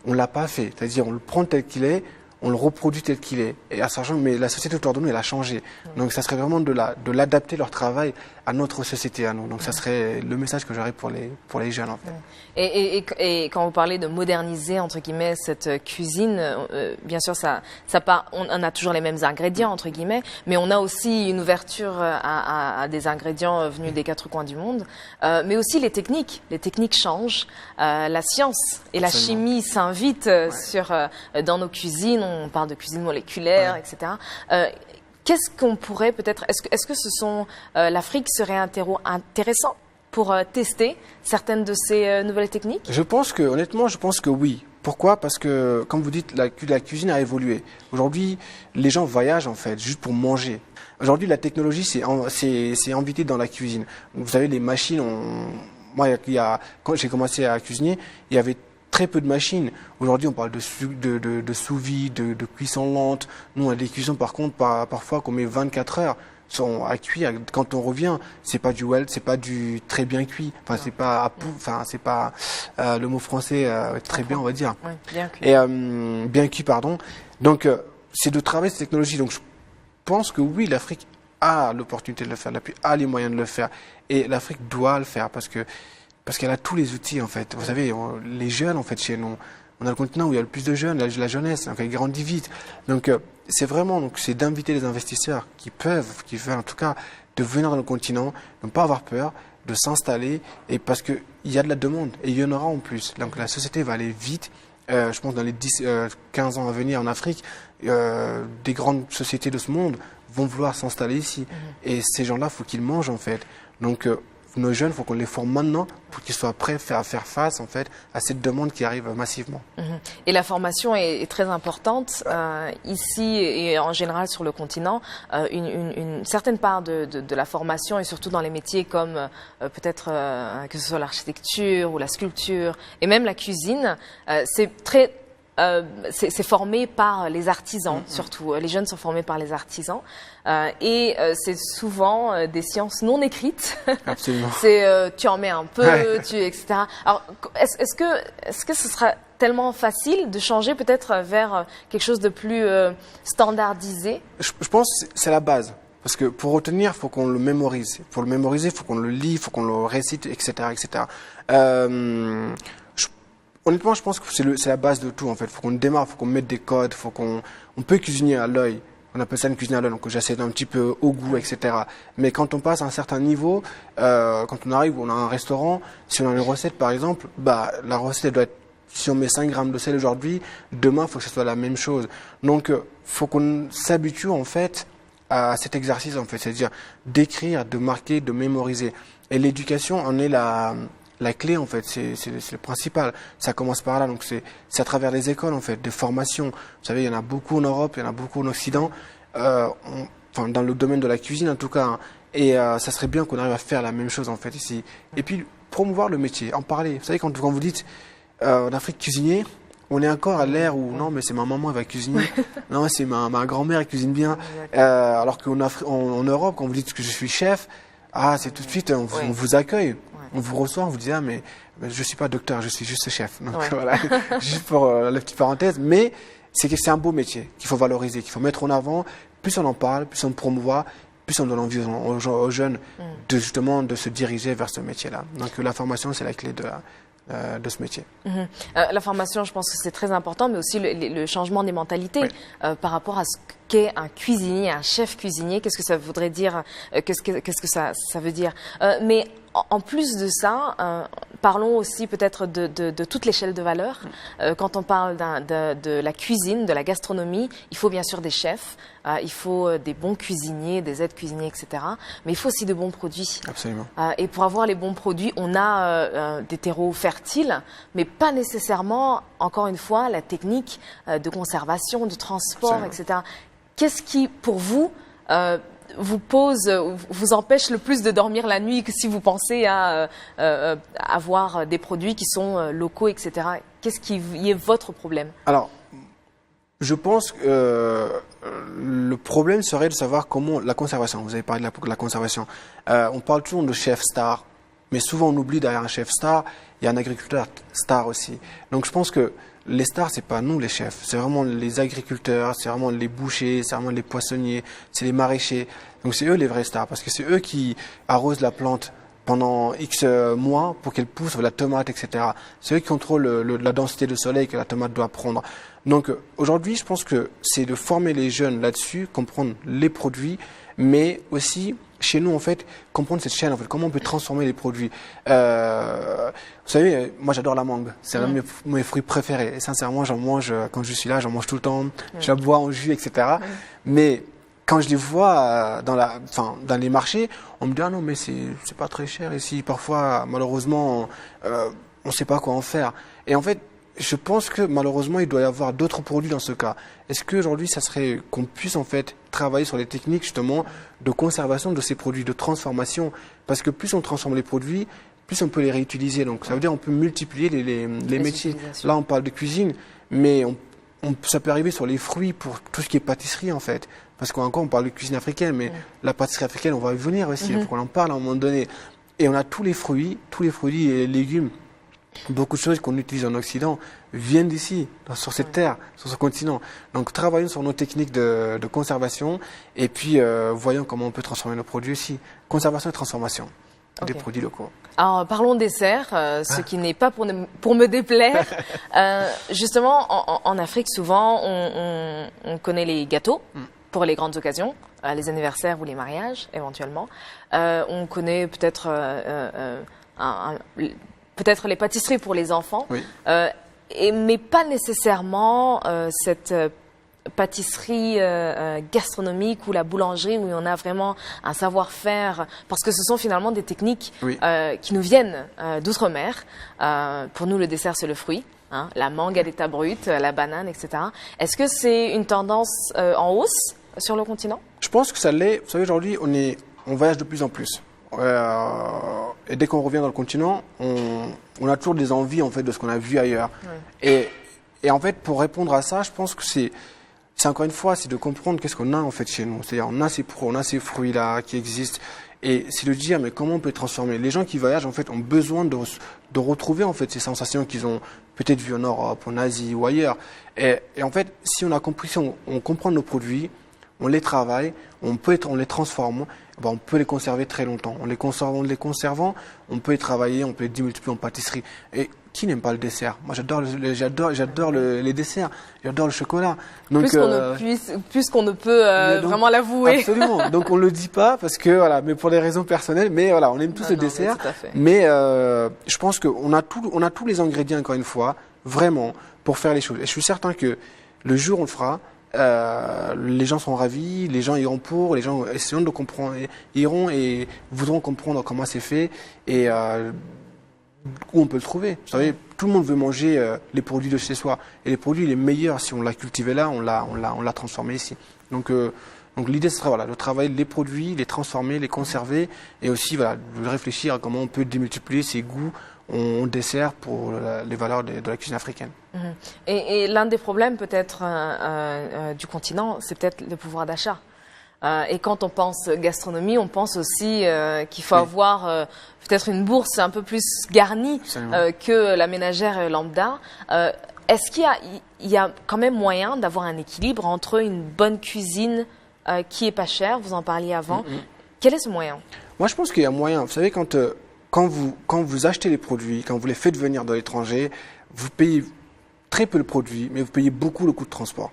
on l'a pas fait, c'est-à-dire on le prend tel qu'il est, on le reproduit tel qu'il est. Et à sachant, mais la société autour de nous, elle a changé. Donc ça serait vraiment de l'adapter leur travail à notre société, à nous. Donc ça serait le message que j'aurais pour les jeunes, en fait. Et quand vous parlez de moderniser, entre guillemets, cette cuisine, bien sûr, on a toujours les mêmes ingrédients, entre guillemets, mais on a aussi une ouverture à des ingrédients venus des quatre coins du monde, mais aussi les techniques. Les techniques changent, la science et la chimie s'invitent dans nos cuisines. On parle de cuisine moléculaire, etc. Qu'est-ce qu'on pourrait peut-être... Est-ce que l'Afrique serait un terreau intéressant pour tester certaines de ces nouvelles techniques? Honnêtement, je pense que oui. Pourquoi? Parce que, comme vous dites, la cuisine a évolué. Aujourd'hui, les gens voyagent, en fait, juste pour manger. Aujourd'hui, la technologie, c'est invité dans la cuisine. Vous savez, les machines, moi, quand j'ai commencé à cuisiner, il y avait très peu de machines. Aujourd'hui, on parle de sous-vide, de cuisson lente. Nous, on a des cuissons, par contre, parfois qu'on met 24 heures à cuire. Quand on revient, c'est pas c'est pas du très bien cuit. Enfin, c'est pas le mot français très bien, on va dire. Oui, bien cuit. Et bien cuit, pardon. Donc, c'est de travailler cette technologie. Donc, je pense que oui, l'Afrique a l'opportunité de le faire, a les moyens de le faire, et l'Afrique doit le faire parce qu'elle a tous les outils, en fait. Vous savez, les jeunes, en fait, chez nous, on a le continent où il y a le plus de jeunes, la jeunesse, donc elle grandit vite. Donc, c'est d'inviter les investisseurs qui veulent en tout cas, de venir dans le continent, de ne pas avoir peur, de s'installer, et parce qu'il y a de la demande, et il y en aura en plus. Donc, la société va aller vite. Je pense dans les 15 ans à venir en Afrique, des grandes sociétés de ce monde vont vouloir s'installer ici. Et ces gens-là, il faut qu'ils mangent, en fait. Donc, nos jeunes, il faut qu'on les forme maintenant pour qu'ils soient prêts à faire face, en fait, à cette demande qui arrive massivement. Et la formation est très importante ici et en général sur le continent. Une certaine part de la formation, et surtout dans les métiers comme peut-être que ce soit l'architecture ou la sculpture et même la cuisine, c'est formé par les artisans, surtout. Les jeunes sont formés par les artisans. Et c'est souvent des sciences non écrites. Absolument. Tu en mets un peu, etc. Alors, est-ce que ce sera tellement facile de changer peut-être vers quelque chose de plus standardisé? Je pense que c'est la base. Parce que pour retenir, il faut qu'on le mémorise. Pour le mémoriser, il faut qu'on le lit, il faut qu'on le récite, etc., etc. Honnêtement, je pense que c'est la base de tout, en fait. Il faut qu'on démarre, il faut qu'on mette des codes, on peut cuisiner à l'œil. On appelle ça une cuisine à l'œil, donc j'essaie un petit peu au goût, etc. Mais quand on passe à un certain niveau, quand on arrive, on a un restaurant, si on a une recette, par exemple, la recette, elle doit être, si on met 5 grammes de sel aujourd'hui, demain, il faut que ce soit la même chose. Donc, faut qu'on s'habitue, en fait, à cet exercice, en fait. C'est-à-dire d'écrire, de marquer, de mémoriser. Et l'éducation en est la clé, en fait, c'est le principal. Ça commence par là, donc c'est à travers les écoles, en fait, des formations. Vous savez, il y en a beaucoup en Europe, il y en a beaucoup en Occident, dans le domaine de la cuisine, en tout cas. Hein. Et ça serait bien qu'on arrive à faire la même chose, en fait, ici. Et puis, promouvoir le métier, en parler. Vous savez, quand vous dites, en Afrique, cuisinier, on est encore à l'ère où, non, mais c'est ma maman, elle va cuisiner. Non, c'est ma grand-mère, elle cuisine bien. Alors qu'en Europe, quand vous dites que je suis chef, c'est tout de suite, on vous accueille. On vous reçoit, on vous dit, mais je suis pas docteur, je suis juste chef. Donc voilà, juste pour la petite parenthèse. Mais c'est un beau métier qu'il faut valoriser, qu'il faut mettre en avant. Plus on en parle, plus on le promouvoit, plus on donne envie aux jeunes de se diriger vers ce métier-là. Donc la formation, c'est la clé de de ce métier. La formation, je pense que c'est très important, mais aussi le changement des mentalités par rapport à ce qu'est un cuisinier, un chef cuisinier. Qu'est-ce que ça voudrait dire? Qu'est-ce que ça veut dire? Mais en plus de ça, parlons aussi peut-être de toute l'échelle de valeur. Quand on parle de la cuisine, de la gastronomie, il faut bien sûr des chefs, il faut des bons cuisiniers, des aides cuisiniers, etc. Mais il faut aussi de bons produits. Absolument. Et pour avoir les bons produits, on a des terreaux fertiles, mais pas nécessairement, encore une fois, la technique de conservation, de transport, Absolument. etc. Qu'est-ce qui, pour vous, vous empêche le plus de dormir la nuit que si vous pensez à avoir des produits qui sont locaux, etc. Qu'est-ce qui est votre problème? Alors, je pense que le problème serait de savoir comment la conservation. Vous avez parlé de la conservation. On parle toujours de chef star, mais souvent on oublie derrière un chef star, il y a un agriculteur star aussi. Donc je pense que les stars, c'est pas nous les chefs, c'est vraiment les agriculteurs, c'est vraiment les bouchers, c'est vraiment les poissonniers, c'est les maraîchers. Donc c'est eux les vrais stars, parce que c'est eux qui arrosent la plante pendant X mois pour qu'elle pousse, la tomate, etc. C'est eux qui contrôlent la densité de soleil que la tomate doit prendre. Donc aujourd'hui, je pense que c'est de former les jeunes là-dessus, comprendre les produits, mais aussi chez nous en fait comprendre cette chaîne en fait, comment on peut transformer les produits. Vous savez, moi j'adore la mangue, c'est l'un de mes fruits préférés. Et sincèrement, j'en mange quand je suis là, j'en mange tout le temps. Je la bois en jus, etc. Mais quand je les vois dans les marchés, on me dit ah non mais c'est pas très cher ici. Parfois, malheureusement, on sait pas quoi en faire. Et en fait, je pense que malheureusement, il doit y avoir d'autres produits dans ce cas. Est-ce qu'aujourd'hui, ça serait qu'on puisse en fait travailler sur les techniques justement de conservation de ces produits, de transformation? Parce que plus on transforme les produits, plus on peut les réutiliser. Donc ça veut dire on peut multiplier les métiers. Là, on parle de cuisine, mais ça peut arriver sur les fruits pour tout ce qui est pâtisserie en fait. Parce qu'encore, on parle de cuisine africaine, mais la pâtisserie africaine, on va y venir aussi. Il faut qu'on en parle à un moment donné. Et on a tous les fruits et légumes. Beaucoup de choses qu'on utilise en Occident viennent d'ici, sur cette terre, sur ce continent. Donc travaillons sur nos techniques de conservation et puis voyons comment on peut transformer nos produits aussi. Conservation et transformation des produits locaux. Alors parlons dessert, ce qui n'est pas pour me déplaire. Justement, en Afrique, souvent, on connaît les gâteaux pour les grandes occasions, les anniversaires ou les mariages éventuellement. On connaît peut-être peut-être les pâtisseries pour les enfants, mais pas nécessairement cette pâtisserie gastronomique ou la boulangerie où on a vraiment un savoir-faire, parce que ce sont finalement des techniques qui nous viennent d'outre-mer. Pour nous, le dessert, c'est le fruit. La mangue à l'état brut, la banane, etc. Est-ce que c'est une tendance en hausse sur le continent? Je pense que ça l'est. Vous savez, aujourd'hui, on voyage de plus en plus. Et dès qu'on revient dans le continent, on a toujours des envies en fait de ce qu'on a vu ailleurs. Et en fait, pour répondre à ça, je pense que c'est encore une fois, c'est de comprendre qu'est-ce qu'on a en fait chez nous. C'est-à-dire, on a ces fruits là qui existent. Et c'est de dire, mais comment on peut les transformer? Les gens qui voyagent en fait ont besoin de retrouver en fait ces sensations qu'ils ont peut-être vues en Europe, en Asie ou ailleurs. Et en fait, si on a compris, si on comprend nos produits, on les travaille, on les transforme, on peut les conserver très longtemps. En les conservant, on peut les travailler, on peut les démultiplier en pâtisserie. Et qui n'aime pas le dessert? Moi, j'adore les desserts, j'adore le chocolat. Donc, plus qu'on ne peut vraiment l'avouer. Absolument. Donc, on le dit pas parce que voilà, mais pour des raisons personnelles. Mais voilà, on aime tous le dessert. Mais je pense qu'on a tous les ingrédients encore une fois, vraiment, pour faire les choses. Et je suis certain que le jour où on le fera, les gens seront ravis, les gens iront les gens essaieront de comprendre, iront et voudront comprendre comment c'est fait et où on peut le trouver. Vous savez, tout le monde veut manger les produits de chez soi et les produits les meilleurs si on l'a cultivé là, on l'a transformé ici. Donc l'idée ce sera de travailler les produits, les transformer, les conserver et aussi de réfléchir à comment on peut démultiplier ces goûts en dessert pour les valeurs de la cuisine africaine. Et l'un des problèmes peut-être du continent, c'est peut-être le pouvoir d'achat. Et quand on pense gastronomie, on pense aussi qu'il faut avoir peut-être une bourse un peu plus garnie que la ménagère lambda. Est-ce qu'il y a quand même moyen d'avoir un équilibre entre une bonne cuisine qui est pas chère, vous en parliez avant, quel est ce moyen? Moi je pense qu'il y a moyen. Vous savez, quand quand vous achetez les produits, quand vous les faites venir de l'étranger, vous payez très peu le produit, mais vous payez beaucoup le coût de transport.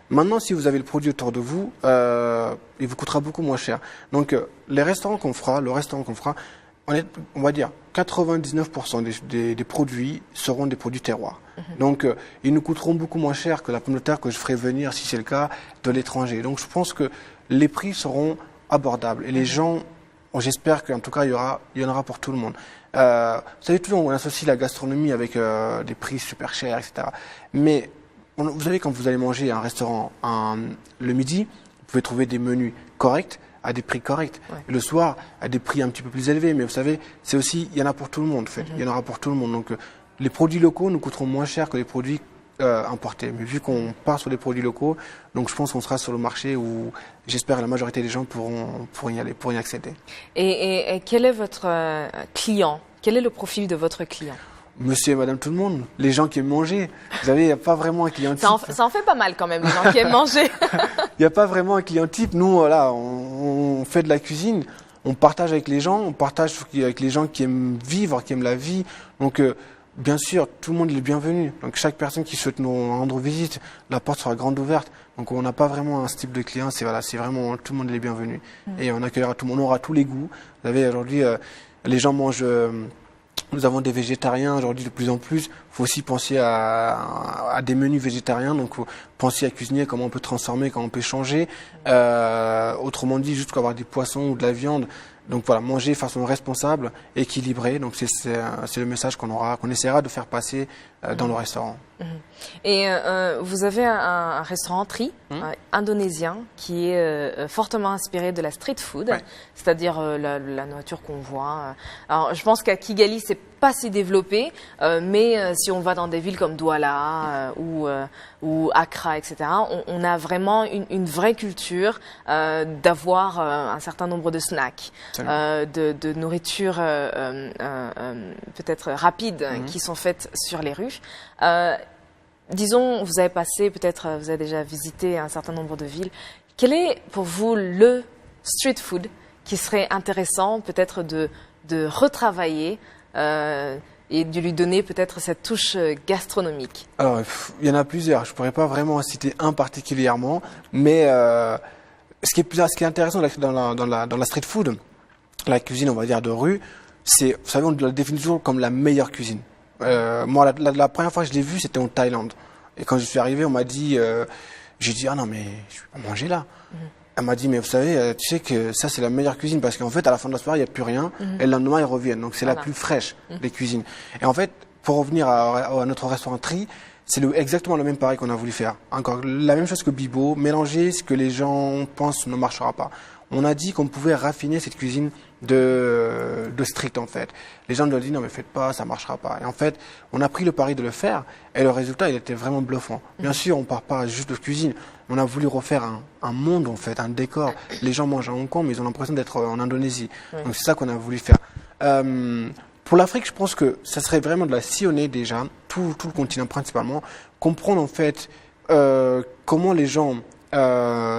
Maintenant, si vous avez le produit autour de vous, il vous coûtera beaucoup moins cher. Donc, le restaurant qu'on fera, on va dire 99% des produits seront des produits terroirs. Donc, ils nous coûteront beaucoup moins cher que la pomme de terre que je ferai venir, si c'est le cas, de l'étranger. Donc, je pense que les prix seront abordables et les gens, j'espère qu'en tout cas, il y en aura pour tout le monde. Vous savez, toujours, on associe la gastronomie avec des prix super chers, etc. Mais vous savez, quand vous allez manger à un restaurant le midi, vous pouvez trouver des menus corrects à des prix corrects. Ouais. Le soir, à des prix un petit peu plus élevés. Mais vous savez, c'est aussi, il y en a pour tout le monde, en fait. Il y en aura pour tout le monde. Donc, les produits locaux nous coûteront moins cher que les produits importés. Mais vu qu'on part sur les produits locaux, donc je pense qu'on sera sur le marché où j'espère que la majorité des gens pourront y accéder. Et quel est votre client? Quel est le profil de votre client? Monsieur et madame tout le monde, les gens qui aiment manger. Vous savez, il n'y a pas vraiment un client type. Ça en fait pas mal quand même, les gens qui aiment manger. Il n'y a pas vraiment un client type. Nous, voilà, on fait de la cuisine, on partage avec les gens, on partage avec les gens qui aiment vivre, qui aiment la vie. Donc, bien sûr, tout le monde est le bienvenu. Donc, chaque personne qui souhaite nous rendre visite, la porte sera grande ouverte. Donc, on n'a pas vraiment un type de client. C'est vraiment tout le monde est le bienvenu. Et on accueillera tout le monde. On aura tous les goûts. Vous savez, aujourd'hui, les gens mangent. Nous avons des végétariens aujourd'hui de plus en plus. Il faut aussi penser à des menus végétariens. Donc, faut penser à cuisiner, comment on peut transformer, comment on peut changer. Autrement dit, juste avoir des poissons ou de la viande. Donc voilà, manger de façon responsable, équilibrée. Donc c'est le message qu'on essaiera de faire passer dans le restaurant. Et vous avez un restaurant Tri indonésien qui est fortement inspiré de la street food, c'est-à-dire la nourriture qu'on voit. Alors je pense qu'à Kigali c'est pas si développé, mais si on va dans des villes comme Douala ou Accra, etc., on a vraiment une vraie culture d'avoir un certain nombre de snacks, de nourriture peut-être rapide qui sont faites sur les rues. Disons, vous avez passé, peut-être vous avez déjà visité un certain nombre de villes. Quel est pour vous le street food qui serait intéressant peut-être de retravailler et de lui donner peut-être cette touche gastronomique? Alors, il y en a plusieurs. Je ne pourrais pas vraiment en citer un particulièrement, mais ce qui est intéressant dans la street food, la cuisine, on va dire, de rue, c'est, vous savez, on la définit toujours comme la meilleure cuisine. Moi, la première fois que je l'ai vue, c'était en Thaïlande. Et quand je suis arrivé, on m'a dit, j'ai dit, ah non, mais je vais pas manger là. Elle m'a dit, mais vous savez, tu sais que ça, c'est la meilleure cuisine parce qu'en fait, à la fin de la soirée, il n'y a plus rien. Et le lendemain, ils reviennent. Donc, c'est la plus fraîche, les cuisines. Et en fait, pour revenir à notre restaurant Tri, c'est exactement le même pareil qu'on a voulu faire. Encore la même chose que Bibo, mélanger ce que les gens pensent ne marchera pas. On a dit qu'on pouvait raffiner cette cuisine de street, en fait. Les gens nous ont dit, non, mais faites pas, ça marchera pas. Et en fait, on a pris le pari de le faire, et le résultat, il était vraiment bluffant. Bien sûr, on part pas juste de cuisine. On a voulu refaire un monde, en fait, un décor. Les gens mangent à Hong Kong, mais ils ont l'impression d'être en Indonésie. Donc, c'est ça qu'on a voulu faire. Pour l'Afrique, je pense que ça serait vraiment de la sillonner déjà, tout le continent principalement, comprendre, en fait, comment les gens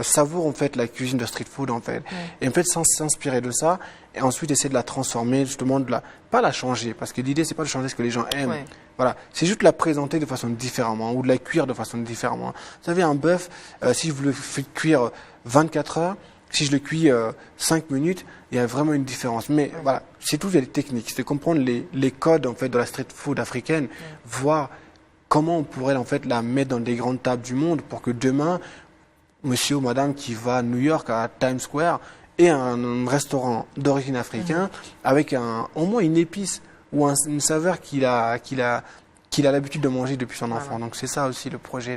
savourent en fait la cuisine de street food en fait, et en fait s'inspirer de ça et ensuite essayer de la transformer, justement pas la changer, parce que l'idée c'est pas de changer ce que les gens aiment, voilà, c'est juste de la présenter de façon différemment ou de la cuire de façon différemment. Vous savez, un bœuf, si je le fais cuire 24 heures, si je le cuis 5 minutes, il y a vraiment une différence. Mais voilà, c'est tout, il y a des techniques, c'est comprendre les codes en fait de la street food africaine, voir comment on pourrait en fait la mettre dans des grandes tables du monde pour que demain monsieur ou madame qui va à New York, à Times Square, ait un restaurant d'origine africaine avec au moins une épice ou une saveur qu'il a l'habitude de manger depuis son enfant. Donc c'est ça aussi le projet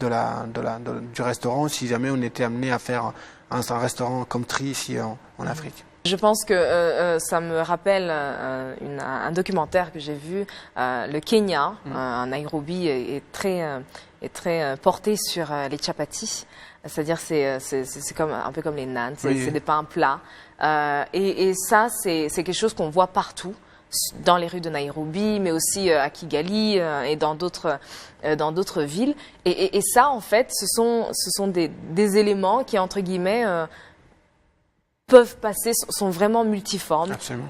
du restaurant, si jamais on était amené à faire un restaurant comme Tri ici en Afrique. Je pense que ça me rappelle un documentaire que j'ai vu. Le Kenya, en Nairobi, est très porté sur les chapatis. C'est-à-dire c'est un peu comme les naan, c'est des pains plats. Et ça, c'est quelque chose qu'on voit partout, dans les rues de Nairobi, mais aussi à Kigali et dans d'autres villes. Et ça, en fait, ce sont des éléments qui, entre guillemets, peuvent passer, sont vraiment multiformes. Absolument.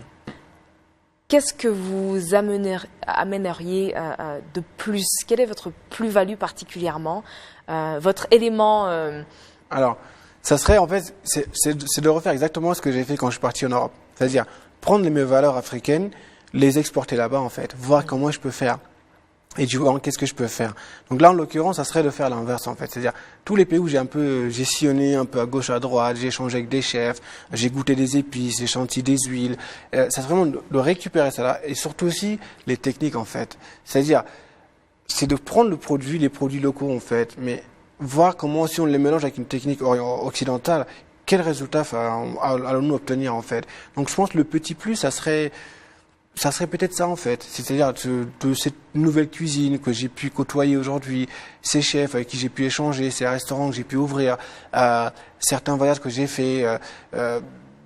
qu'est-ce que vous amèneriez de plus? Quelle est votre plus-value particulièrement? Votre élément Alors, ça serait en fait, c'est de refaire exactement ce que j'ai fait quand je suis parti en Europe. C'est-à-dire prendre mes valeurs africaines, les exporter là-bas en fait, voir comment je peux faire. Et du coup, qu'est-ce que je peux faire? Donc là, en l'occurrence, ça serait de faire l'inverse, en fait. C'est-à-dire, tous les pays où j'ai sillonné un peu à gauche, à droite, j'ai échangé avec des chefs, j'ai goûté des épices, j'ai senti des huiles. Ça serait vraiment de récupérer ça là. Et surtout aussi, les techniques, en fait. C'est-à-dire, c'est de prendre les produits locaux, en fait, mais voir comment, si on les mélange avec une technique occidentale, quel résultat allons-nous obtenir, en fait. Donc, je pense que le petit plus, ça serait peut-être ça en fait, c'est-à-dire de cette nouvelle cuisine que j'ai pu côtoyer aujourd'hui, ces chefs avec qui j'ai pu échanger, ces restaurants que j'ai pu ouvrir, certains voyages que j'ai faits.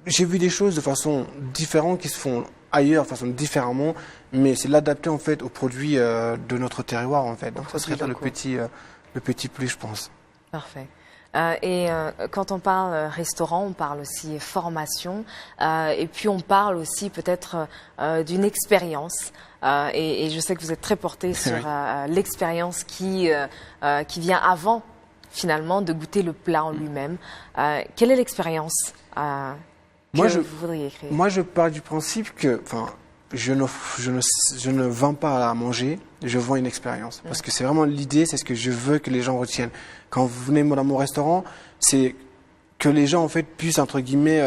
J'ai vu des choses de façon différente qui se font ailleurs, de façon différemment, mais c'est l'adapter en fait aux produits de notre terroir en fait. Donc ça serait le petit plus, je pense. Parfait. Quand on parle restaurant, on parle aussi formation, et puis on parle aussi peut-être d'une expérience. Et je sais que vous êtes très porté sur l'expérience qui vient avant finalement de goûter le plat en lui-même. Quelle est l'expérience que vous voudriez créer? Moi, je pars du principe que, je ne vends pas à manger, je vends une expérience. Parce que c'est vraiment l'idée, c'est ce que je veux que les gens retiennent. Quand vous venez dans mon restaurant, c'est que les gens en fait puissent entre guillemets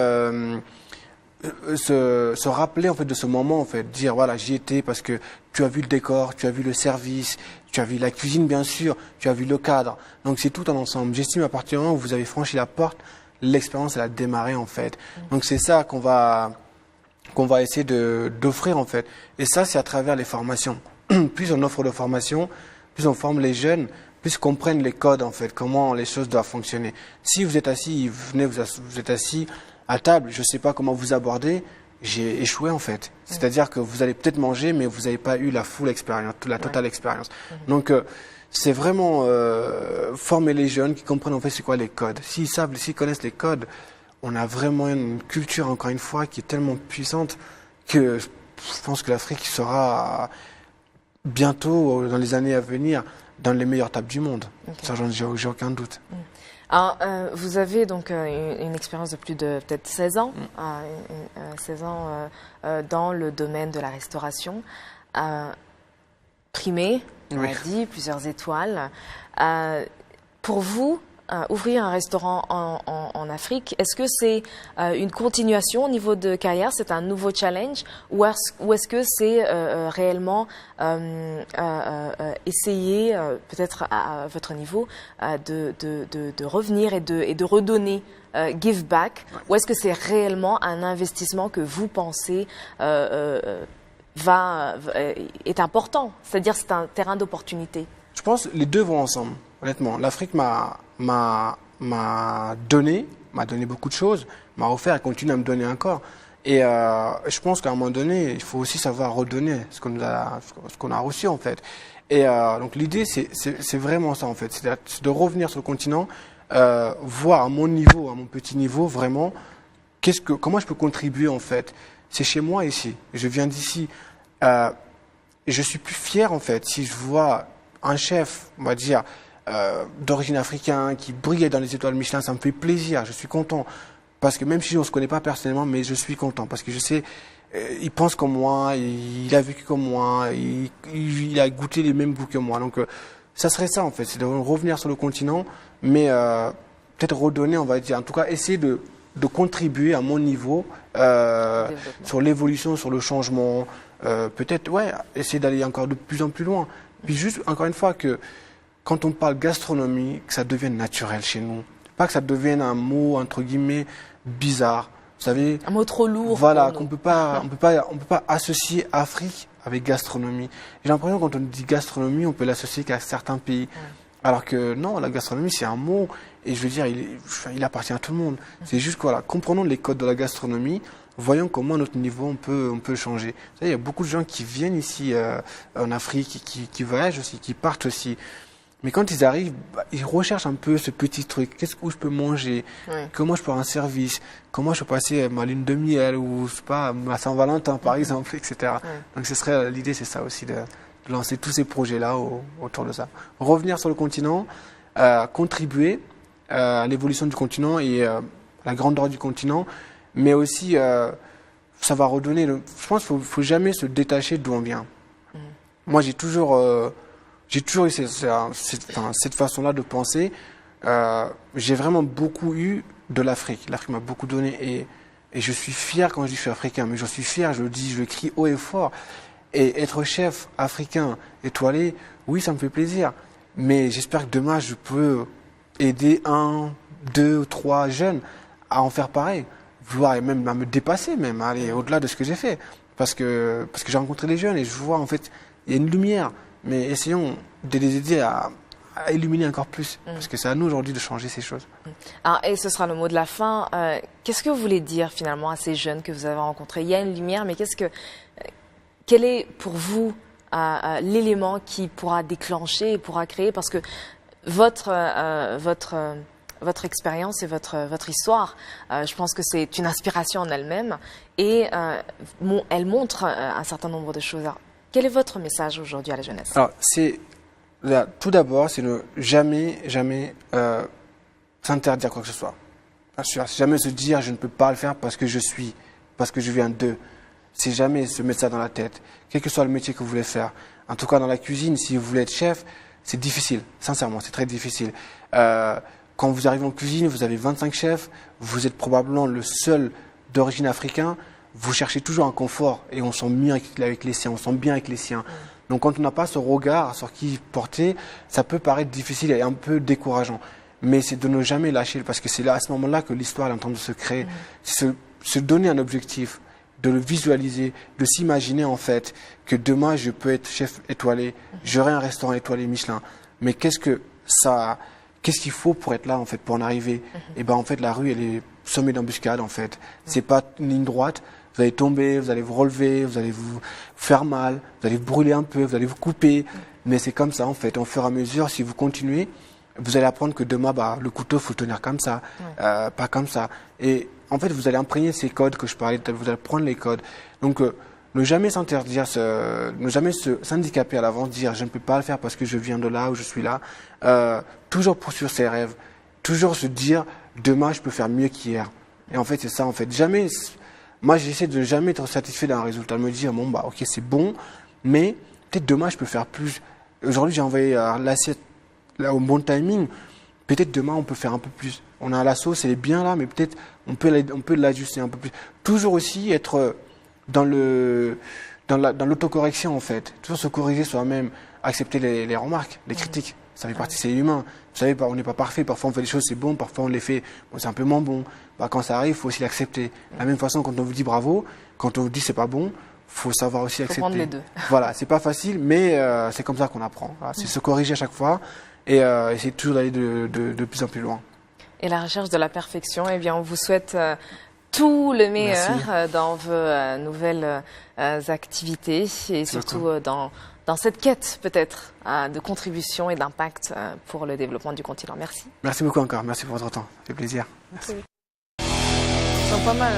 se rappeler en fait de ce moment en fait, dire voilà j'y étais parce que tu as vu le décor, tu as vu le service, tu as vu la cuisine bien sûr, tu as vu le cadre. Donc c'est tout un ensemble. J'estime à partir du moment où vous avez franchi la porte, l'expérience elle a démarré en fait. Donc c'est ça qu'on va essayer d'offrir en fait. Et ça, c'est à travers les formations. Plus on offre de formations, plus on forme les jeunes, plus ils comprennent les codes en fait, comment les choses doivent fonctionner. Si vous êtes assis, vous êtes assis à table, je ne sais pas comment vous aborder, j'ai échoué en fait. C'est-à-dire que vous allez peut-être manger, mais vous n'avez pas eu la full expérience, la totale expérience. Donc c'est vraiment former les jeunes qui comprennent en fait c'est quoi les codes. S'ils connaissent les codes, on a vraiment une culture, encore une fois, qui est tellement puissante que je pense que l'Afrique sera bientôt, dans les années à venir, dans les meilleures tables du monde. Okay. Ça, j'ai aucun doute. Alors, vous avez donc une expérience de plus de peut-être 16 ans, 16 ans dans le domaine de la restauration. Primé, on a dit, plusieurs étoiles. Pour vous, ouvrir un restaurant en Afrique, est-ce que c'est une continuation au niveau de carrière, c'est un nouveau challenge, ou est-ce que c'est réellement essayer, peut-être à votre niveau, de revenir et de redonner, give back, ou est-ce que c'est réellement un investissement que vous pensez est important, c'est-à-dire c'est un terrain d'opportunité? Je pense que les deux vont ensemble. Honnêtement, l'Afrique m'a donné beaucoup de choses, m'a offert et continue à me donner encore. Et je pense qu'à un moment donné, il faut aussi savoir redonner ce qu'on a reçu en fait. Et donc l'idée, c'est vraiment ça en fait, c'est de revenir sur le continent, voir à mon niveau, à mon petit niveau, vraiment, comment je peux contribuer en fait. C'est chez moi ici, je viens d'ici. Je suis plus fier en fait si je vois un chef, on va dire, d'origine africaine qui brille dans les étoiles Michelin, ça me fait plaisir, je suis content. Parce que même si on ne se connaît pas personnellement, mais je suis content. Parce que je sais, il pense comme moi, il a vécu comme moi, il a goûté les mêmes goûts que moi. Donc ça serait ça en fait, c'est de revenir sur le continent, mais peut-être redonner, on va dire, en tout cas essayer de contribuer à mon niveau sur l'évolution, sur le changement. Peut-être, essayer d'aller encore de plus en plus loin. Puis juste, encore une fois, que quand on parle gastronomie, que ça devienne naturel chez nous. Pas que ça devienne un mot, entre guillemets, bizarre. Vous savez, un mot trop lourd. Voilà, qu'on peut pas associer Afrique avec gastronomie. J'ai l'impression que quand on dit gastronomie, on peut l'associer qu'à certains pays. Alors que non, la gastronomie, c'est un mot, et je veux dire, il appartient à tout le monde. C'est juste que, comprenons les codes de la gastronomie, voyons comment à notre niveau on peut changer. Vous savez, il y a beaucoup de gens qui viennent ici en Afrique, qui voyagent aussi, qui partent aussi. Mais quand ils arrivent, ils recherchent un peu ce petit truc. Où je peux manger? Comment je peux avoir un service? Comment je peux passer ma lune de miel ou je sais pas, ma Saint-Valentin par exemple, etc. Donc l'idée, c'est ça aussi de lancer tous ces projets-là autour de ça. Revenir sur le continent, contribuer à l'évolution du continent et à la grandeur du continent, mais aussi ça va redonner. Je pense qu'il faut jamais se détacher d'où on vient. Moi, j'ai toujours eu cette façon-là de penser. J'ai vraiment beaucoup eu de l'Afrique. L'Afrique m'a beaucoup donné et je suis fier quand je dis que je suis africain. Mais je suis fier, je le dis, je le crie haut et fort. Et être chef africain étoilé, oui, ça me fait plaisir. Mais j'espère que demain, je peux aider 1, 2 ou 3 jeunes à en faire pareil. Vouloir même à me dépasser, même à aller au-delà de ce que j'ai fait. Parce que j'ai rencontré des jeunes et je vois en fait, il y a une lumière. Mais essayons de les aider à illuminer encore plus. Parce que c'est à nous aujourd'hui de changer ces choses. Alors, et ce sera le mot de la fin. Qu'est-ce que vous voulez dire finalement à ces jeunes que vous avez rencontrés? Il y a une lumière, mais quel est pour vous l'élément qui pourra déclencher et pourra créer? Parce que votre expérience et votre histoire, je pense que c'est une inspiration en elle-même et elle montre un certain nombre de choses. Alors, quel est votre message aujourd'hui à la jeunesse? Alors, tout d'abord, c'est ne jamais s'interdire quoi que ce soit. Bien sûr, c'est jamais se dire je ne peux pas le faire parce que je viens d'eux. C'est jamais se mettre ça dans la tête. Quel que soit le métier que vous voulez faire. En tout cas, dans la cuisine, si vous voulez être chef, c'est difficile. Sincèrement, c'est très difficile. Quand vous arrivez en cuisine, vous avez 25 chefs, vous êtes probablement le seul d'origine africaine. Vous cherchez toujours un confort et on sent bien avec les siens, on sent bien avec les siens. Donc quand on n'a pas ce regard sur qui porter, ça peut paraître difficile et un peu décourageant. Mais c'est de ne jamais lâcher parce que c'est là, à ce moment-là que l'histoire est en train de se créer. Se donner un objectif, de le visualiser, de s'imaginer en fait que demain je peux être chef étoilé, j'aurai un restaurant étoilé Michelin. Mais qu'est-ce qu'il faut pour être là en fait, pour en arriver? Et ben en fait la rue elle est semée d'embuscades en fait. C'est pas une ligne droite. Vous allez tomber, vous allez vous relever, vous allez vous faire mal, vous allez vous brûler un peu, vous allez vous couper. Mais c'est comme ça en fait. Au fur et à mesure, si vous continuez, vous allez apprendre que demain, le couteau, faut le tenir comme ça, pas comme ça. Et en fait, vous allez imprégner ces codes que je parlais, vous allez prendre les codes. Donc, ne jamais s'interdire, ne jamais se s'handicaper à l'avance, dire je ne peux pas le faire parce que je viens de là ou je suis là. Toujours poursuivre ses rêves, toujours se dire demain, je peux faire mieux qu'hier. Et en fait, c'est ça en fait. Moi, j'essaie de jamais être satisfait d'un résultat, de me dire bon ok c'est bon, mais peut-être demain je peux faire plus. Aujourd'hui j'ai envoyé l'assiette là au bon timing. Peut-être demain on peut faire un peu plus. On a la sauce, elle est bien là, mais peut-être on peut l'ajuster un peu plus. Toujours aussi être dans l'autocorrection en fait. Toujours se corriger soi-même, accepter les remarques, les critiques. Ça fait partie, c'est humain. Vous savez, on n'est pas parfait. Parfois, on fait des choses, c'est bon. Parfois, on les fait, c'est un peu moins bon. Quand ça arrive, il faut aussi l'accepter. De la même façon, quand on vous dit bravo, quand on vous dit c'est pas bon, faut savoir aussi accepter. Faut prendre les deux. Voilà, c'est pas facile, mais c'est comme ça qu'on apprend. Voilà, c'est se corriger à chaque fois et essayer toujours d'aller de plus en plus loin. Et la recherche de la perfection, eh bien, on vous souhaite tout le meilleur dans vos nouvelles activités et surtout dans cette quête peut-être de contribution et d'impact pour le développement du continent. Merci. Merci beaucoup encore. Merci pour votre temps. Ça fait plaisir. Merci. Ils sont pas mal.